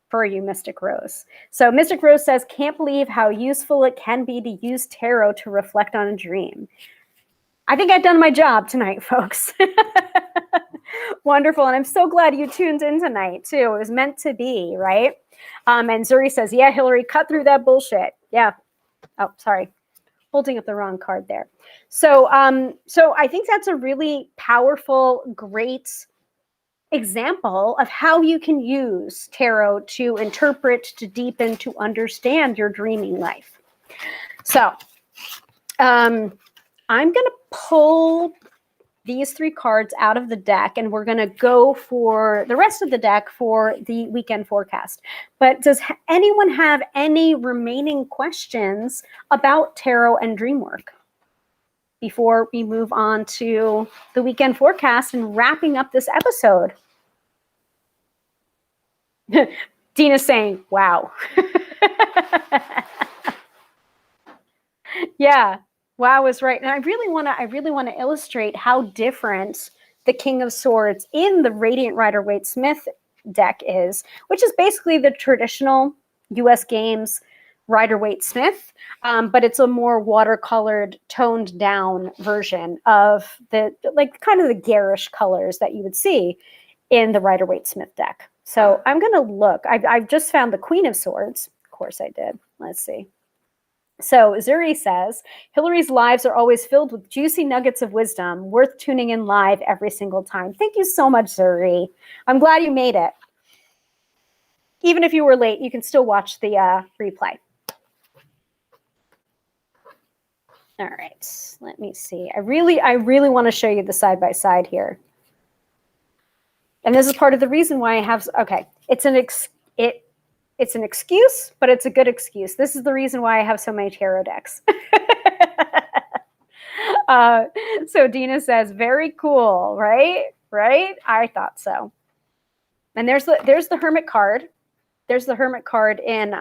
for you, Mystic Rose. So Mystic Rose says, can't believe how useful it can be to use tarot to reflect on a dream. I think I've done my job tonight, folks. Wonderful. And I'm so glad you tuned in tonight, too. It was meant to be, right? And Zuri says, yeah, Hilary, cut through that bullshit. Yeah. Oh, sorry. Holding up the wrong card there. So I think that's a really powerful, great example of how you can use tarot to interpret, to deepen, to understand your dreaming life. So I'm going to pull these 3 cards out of the deck, and we're going to go for the rest of the deck for the weekend forecast. But does anyone have any remaining questions about tarot and Dreamwork before we move on to the weekend forecast and wrapping up this episode? Dina's saying, wow. Yeah. Wow is right. And I really want to illustrate how different the King of Swords in the Radiant Rider-Waite-Smith deck is, which is basically the traditional US Games Rider-Waite-Smith, but it's a more watercolored, toned down version of the, like, kind of the garish colors that you would see in the Rider-Waite-Smith deck. So I'm going to look. I've just found the Queen of Swords. Of course I did. Let's see. So Zuri says, Hilary's lives are always filled with juicy nuggets of wisdom, worth tuning in live every single time. Thank you so much, Zuri. I'm glad you made it. Even if you were late, you can still watch the replay. All right, let me see. I really want to show you the side-by-side here. And this is part of the reason why I have, okay, it's an excuse, but it's a good excuse. This is the reason why I have so many tarot decks. So Dina says, very cool, right? Right? I thought so. And there's the Hermit card. There's the Hermit card in,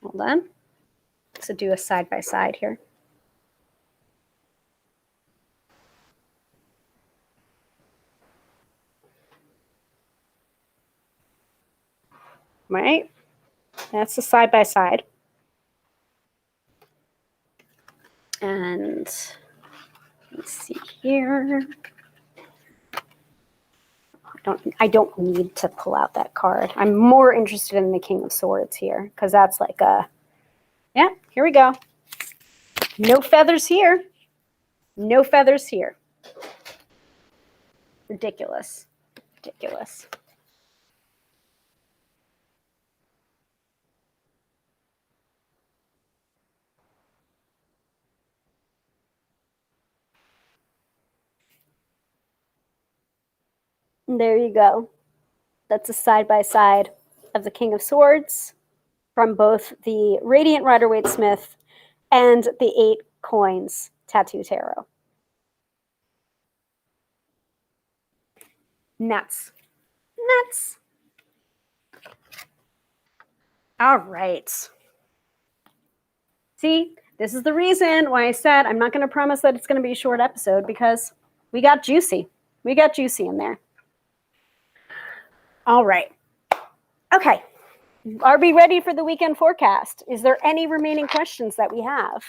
hold on. So do a side-by-side here. Right? That's the side-by-side. And let's see here. I don't need to pull out that card. I'm more interested in the King of Swords here, because that's like a, yeah, here we go. No feathers here. No feathers here. Ridiculous. Ridiculous. And there you go. That's a side-by-side of the King of Swords from both the Radiant Rider-Waite-Smith and the 8 Coins Tattoo Tarot. Nuts. Nuts. All right. See, this is the reason why I said I'm not going to promise that it's going to be a short episode, because we got juicy. We got juicy in there. All right. Okay. Are we ready for the weekend forecast? Is there any remaining questions that we have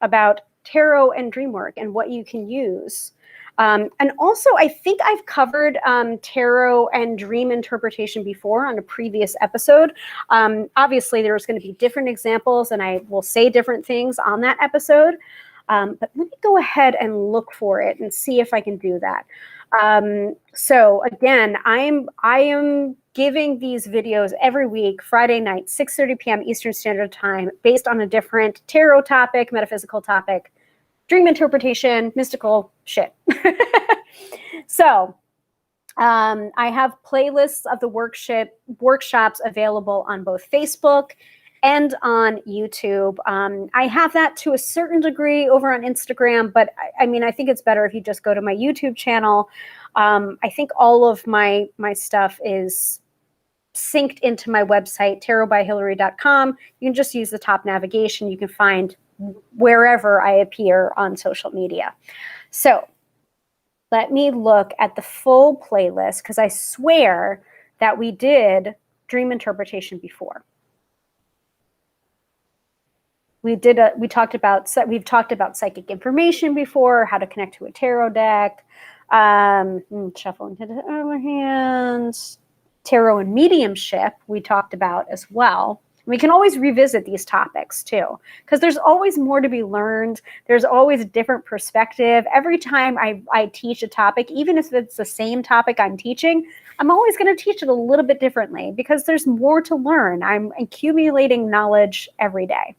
about tarot and Dreamwork and what you can use? And also, I think I've covered tarot and dream interpretation before on a previous episode. Obviously, there's going to be different examples, and I will say different things on that episode. But let me go ahead and look for it and see if I can do that. So again, I am giving these videos every week, Friday night, 6:30 p.m. Eastern Standard Time, based on a different tarot topic, metaphysical topic, dream interpretation, mystical shit. So I have playlists of the workshops available on both Facebook and on YouTube. I have that to a certain degree over on Instagram, but I mean, I think it's better if you just go to my YouTube channel. I think all of my stuff is synced into my website, tarotbyhilary.com. You can just use the top navigation. You can find wherever I appear on social media. So let me look at the full playlist, because I swear that we did dream interpretation before. We've talked about psychic information before, how to connect to a tarot deck, shuffle into the other hands, tarot and mediumship we talked about as well. We can always revisit these topics too, because there's always more to be learned. There's always a different perspective. Every time I teach a topic, even if it's the same topic I'm teaching, I'm always going to teach it a little bit differently because there's more to learn. I'm accumulating knowledge every day.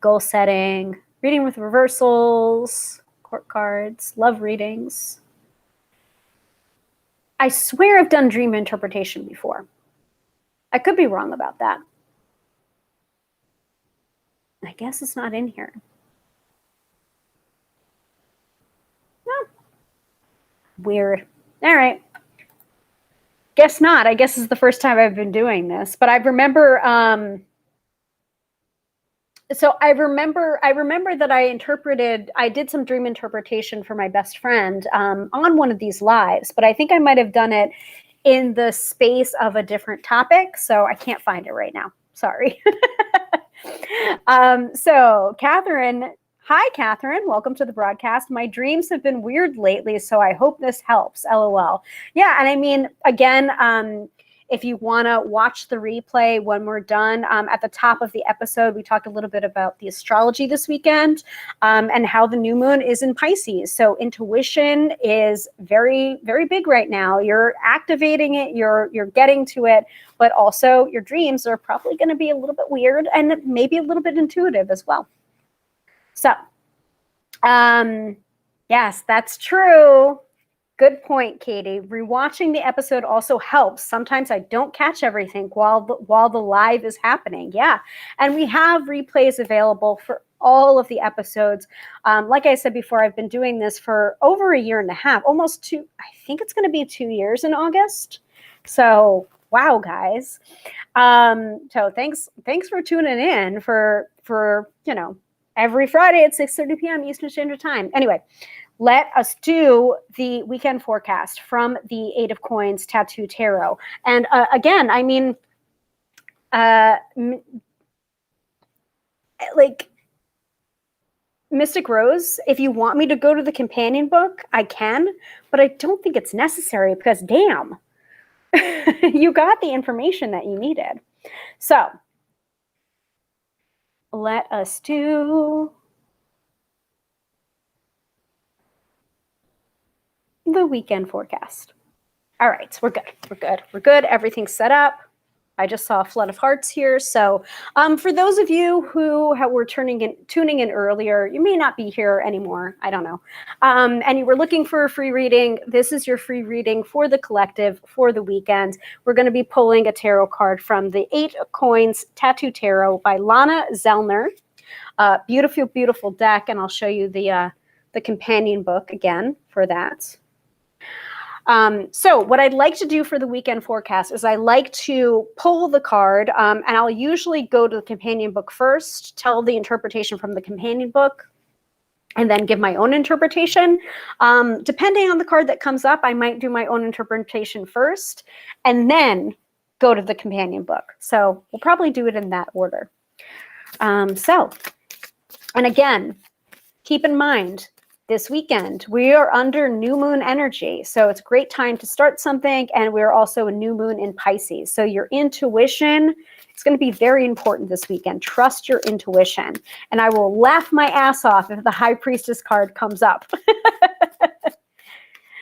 Goal setting, reading with reversals, court cards, love readings. I swear I've done dream interpretation before. I could be wrong about that. I guess it's not in here. No. Weird. All right. Guess not. I guess it's the first time I've been doing this, but I remember I remember that I did some dream interpretation for my best friend on one of these lives, but I think I might have done it in the space of a different topic. So I can't find it right now. Sorry. So Catherine, hi, Catherine. Welcome to the broadcast. My dreams have been weird lately, so I hope this helps. LOL. Yeah. And I mean, again, if you want to watch the replay when we're done, at the top of the episode, we talked a little bit about the astrology this weekend and how the new moon is in Pisces. So intuition is very, very big right now. You're activating it, you're getting to it, but also your dreams are probably going to be a little bit weird and maybe a little bit intuitive as well. So, yes, that's true. Good point, Katie. Rewatching the episode also helps. Sometimes I don't catch everything while the live is happening. Yeah. And we have replays available for all of the episodes. Like I said before, I've been doing this for over a year and a half, almost two. I think it's going to be 2 years in August. So, wow, guys. So thanks for tuning in for every Friday at 6:30 p.m. Eastern Standard Time. Anyway, let us do the weekend forecast from the Eight of Coins Tattoo Tarot. And again, I mean, like Mystic Rose, if you want me to go to the companion book, I can, but I don't think it's necessary because damn, you got the information that you needed. So let us do the weekend forecast. All right, we're good. Everything's set up. I just saw a flood of hearts here. So for those of you who were tuning in earlier, you may not be here anymore. I don't know. And you were looking for a free reading. This is your free reading for the collective for the weekend. We're going to be pulling a tarot card from the Eight of Coins Tattoo Tarot by Lana Zellner. Beautiful, beautiful deck. And I'll show you the companion book again for that. So what I'd like to do for the weekend forecast is I like to pull the card, and I'll usually go to the companion book first, tell the interpretation from the companion book, and then give my own interpretation. Depending on the card that comes up, I might do my own interpretation first, and then go to the companion book. So we'll probably do it in that order. And again, keep in mind, this weekend, we are under new moon energy. So it's a great time to start something. And we're also a new moon in Pisces. So your intuition is going to be very important this weekend. Trust your intuition. And I will laugh my ass off if the High Priestess card comes up.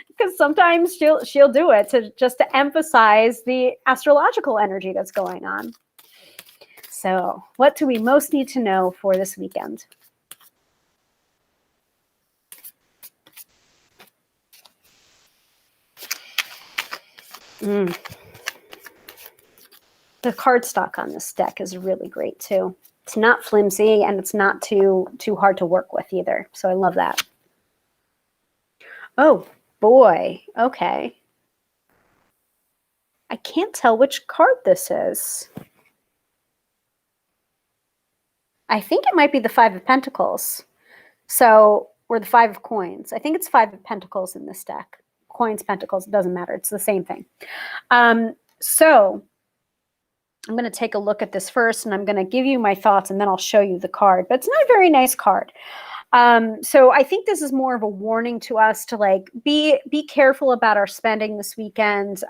Because sometimes she'll do it to emphasize the astrological energy that's going on. So what do we most need to know for this weekend? The cardstock on this deck is really great too. It's not flimsy and it's not too hard to work with either. So I love that. Oh boy. Okay. I can't tell which card this is. I think it might be the Five of Pentacles. So, or the Five of Coins. I think it's Five of Pentacles in this deck. Coins, pentacles, it doesn't matter. It's the same thing. So I'm going to take a look at this first and I'm going to give you my thoughts and then I'll show you the card. But it's not a very nice card. So I think this is more of a warning to us to like be careful about our spending this weekend.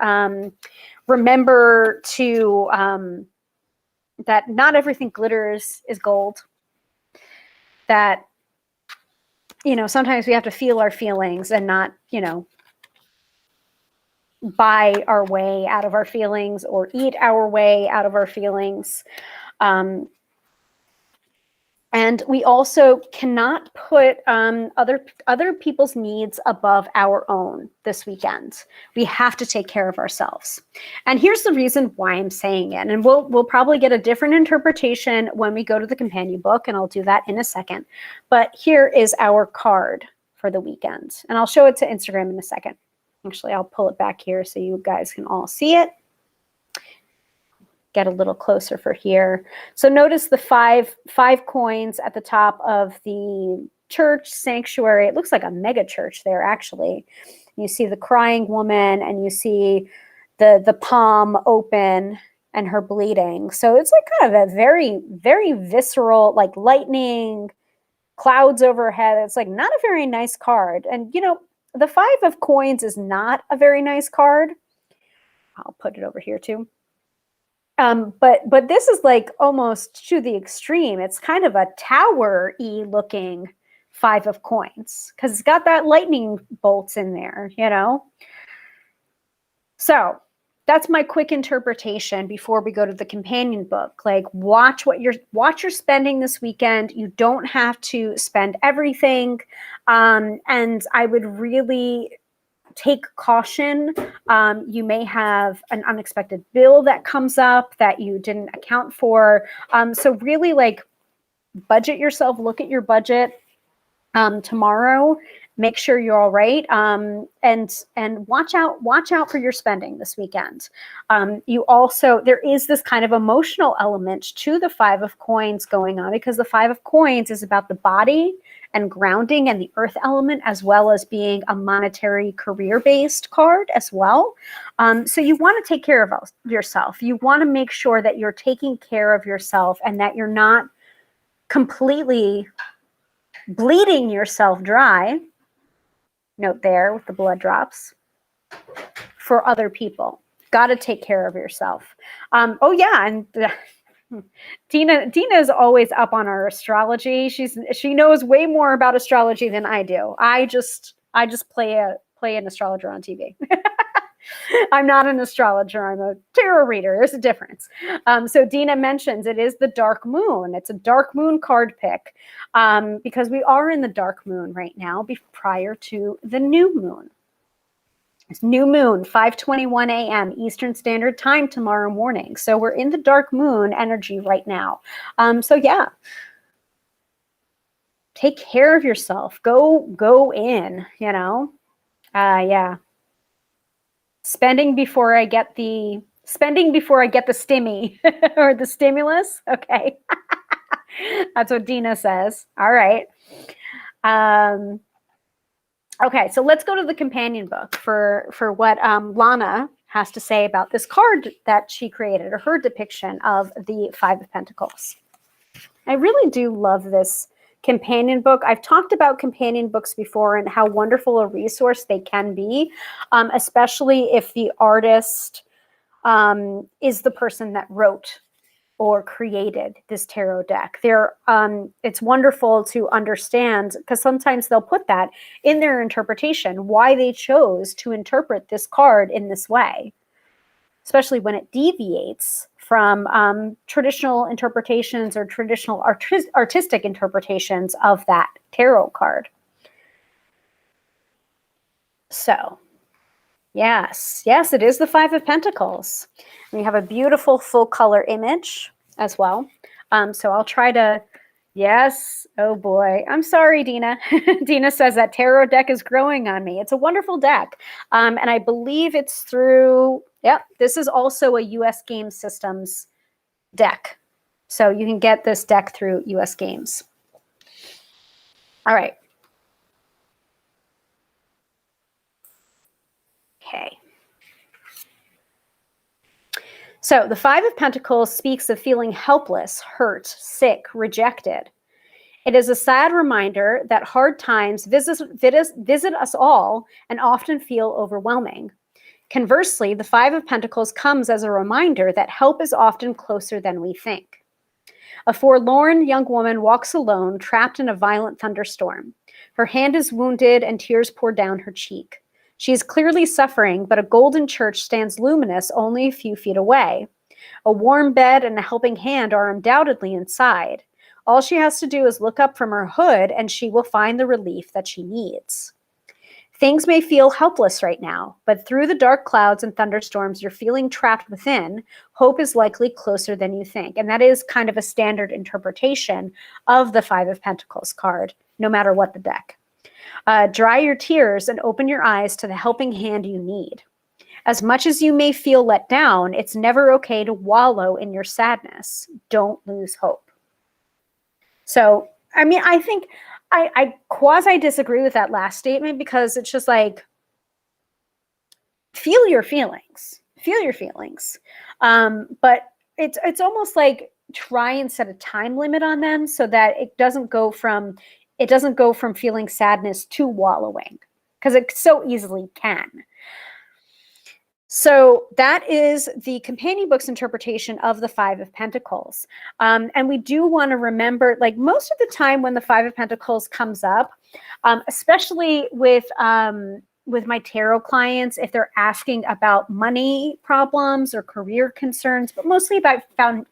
Remember to that not everything glitters is gold, that, you know, sometimes we have to feel our feelings and not, you know, buy our way out of our feelings or eat our way out of our feelings. And we also cannot put other people's needs above our own this weekend. We have to take care of ourselves. And here's the reason why I'm saying it. And we'll probably get a different interpretation when we go to the companion book, and I'll do that in a second. But here is our card for the weekend. And I'll show it to Instagram in a second. Actually, I'll pull it back here so you guys can all see it. Get a little closer for here. So notice the five coins at the top of the church sanctuary. It looks like a mega church there, actually. You see the crying woman, and you see the palm open and her bleeding. So it's like kind of a very, very visceral, like lightning, clouds overhead. It's like not a very nice card. And, you know, the 5 of coins is not a very nice card. I'll put it over here too. But this is like almost to the extreme. It's kind of a tower-y looking 5 of coins because it's got that lightning bolts in there, you know? So that's my quick interpretation before we go to the companion book. Like watch your spending this weekend. You don't have to spend everything. And I would really take caution. You may have an unexpected bill that comes up that you didn't account for. So really like budget yourself, look at your budget tomorrow, make sure you're all right. And watch out for your spending this weekend. You also, there is this kind of emotional element to the 5 of coins going on because the 5 of coins is about the body and grounding and the earth element, as well as being a monetary career-based card as well. So you want to take care of yourself. You want to make sure that you're taking care of yourself and that you're not completely bleeding yourself dry. Note there with the blood drops for other people. Got to take care of yourself. Oh yeah, and Dina is always up on our astrology. She knows way more about astrology than I do. I just play an astrologer on TV. I'm not an astrologer. I'm a tarot reader. There's a difference. So Dina mentions it is the dark moon. It's a dark moon card pick because we are in the dark moon right now prior to the new moon. It's new moon, 5:21 a.m. Eastern Standard Time tomorrow morning. So we're in the dark moon energy right now. So yeah, take care of yourself. Go in, you know. Yeah. Spending before I get the stimmy or the stimulus. Okay. That's what Dina says. All right. Okay, so let's go to the companion book for what Lana has to say about this card that she created, or her depiction of the 5 of Pentacles. I really do love this companion book. I've talked about companion books before and how wonderful a resource they can be, especially if the artist is the person that wrote or created this tarot deck. It's wonderful to understand because sometimes they'll put that in their interpretation, why they chose to interpret this card in this way, especially when it deviates from traditional interpretations or traditional artistic interpretations of that tarot card. So, yes, it is the 5 of Pentacles. We have a beautiful full color image as well. So I'll try to, yes, oh boy. I'm sorry, Dina. Dina says that tarot deck is growing on me. It's a wonderful deck. And I believe it's through, yep, this is also a US Game Systems deck. So you can get this deck through US Games. All right. Okay. So the 5 of Pentacles speaks of feeling helpless, hurt, sick, rejected. It is a sad reminder that hard times visit us all and often feel overwhelming. Conversely, the Five of Pentacles comes as a reminder that help is often closer than we think. A forlorn young woman walks alone, trapped in a violent thunderstorm. Her hand is wounded and tears pour down her cheek. She is clearly suffering, but a golden church stands luminous only a few feet away. A warm bed and a helping hand are undoubtedly inside. All she has to do is look up from her hood and she will find the relief that she needs. Things may feel helpless right now, but through the dark clouds and thunderstorms you're feeling trapped within, hope is likely closer than you think. And that is kind of a standard interpretation of the Five of Pentacles card, no matter what the deck. Dry your tears and open your eyes to the helping hand you need. As much as you may feel let down, it's never okay to wallow in your sadness. Don't lose hope. So, I mean, I think I quasi disagree with that last statement, because it's just like, feel your feelings, but it's almost like try and set a time limit on them so that it doesn't go from feeling sadness to wallowing, because it so easily can. So that is the companion book's interpretation of the Five of Pentacles. And we do want to remember, like, most of the time when the Five of Pentacles comes up, especially with my tarot clients, if they're asking about money problems or career concerns, but mostly about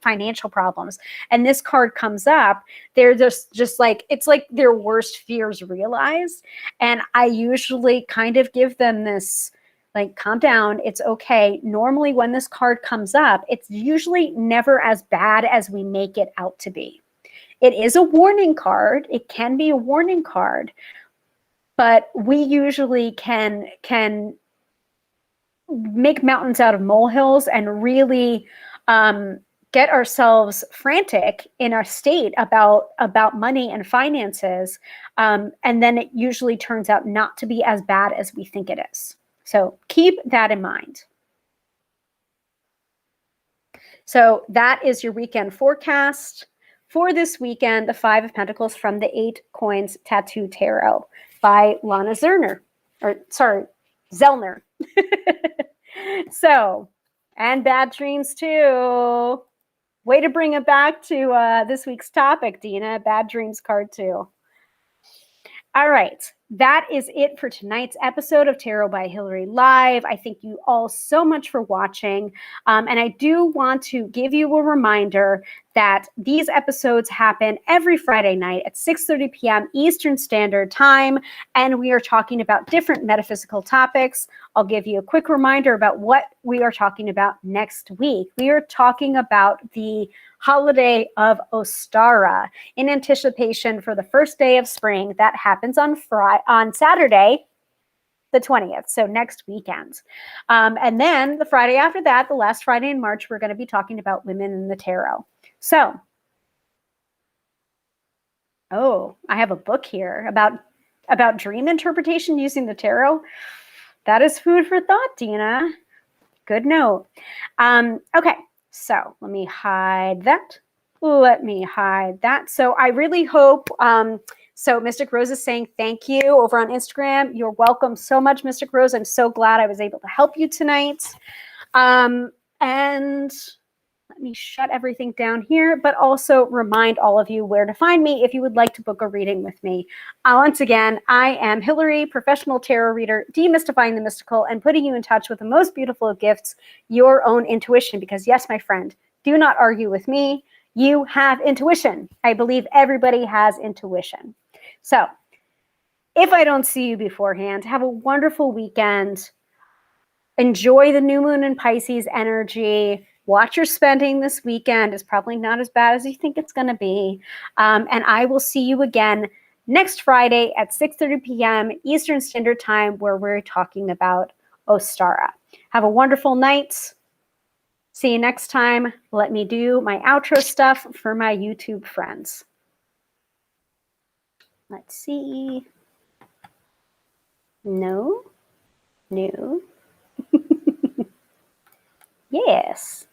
financial problems, and this card comes up, they're just like, it's like their worst fears realized. And I usually kind of give them this, like, calm down, it's okay. Normally when this card comes up, it's usually never as bad as we make it out to be. It is a warning card. It can be a warning card, but we usually can make mountains out of molehills and really get ourselves frantic in our state about money and finances. And then it usually turns out not to be as bad as we think it is. So keep that in mind. So that is your weekend forecast for this weekend, the Five of Pentacles from the 8 Coins Tattoo Tarot by Lana Zellner. So, and bad dreams too. Way to bring it back to this week's topic, Dina. Bad dreams card too. All right, that is it for tonight's episode of Tarot by Hilary Live. I thank you all so much for watching. And I do want to give you a reminder that these episodes happen every Friday night at 6:30 p.m. Eastern Standard Time, and we are talking about different metaphysical topics. I'll give you a quick reminder about what we are talking about next week. We are talking about the holiday of Ostara in anticipation for the first day of spring that happens on Saturday, the 20th, so next weekend. And then the Friday after that, the last Friday in March, we're going to be talking about women in the tarot. So, I have a book here about dream interpretation using the tarot. That is food for thought, Dina. Good note. Okay, so let me hide that. So I really hope, so Mystic Rose is saying thank you over on Instagram. You're welcome so much, Mystic Rose. I'm so glad I was able to help you tonight. And let me shut everything down here, but also remind all of you where to find me if you would like to book a reading with me. Once again, I am Hilary, professional tarot reader, demystifying the mystical and putting you in touch with the most beautiful of gifts, your own intuition. Because yes, my friend, do not argue with me. You have intuition. I believe everybody has intuition. So if I don't see you beforehand, have a wonderful weekend. Enjoy the new moon in Pisces energy. Watch your spending this weekend. It's probably not as bad as you think it's going to be. And I will see you again next Friday at 6:30 p.m. Eastern Standard Time, where we're talking about Ostara. Have a wonderful night. See you next time. Let me do my outro stuff for my YouTube friends. Let's see. No. Yes.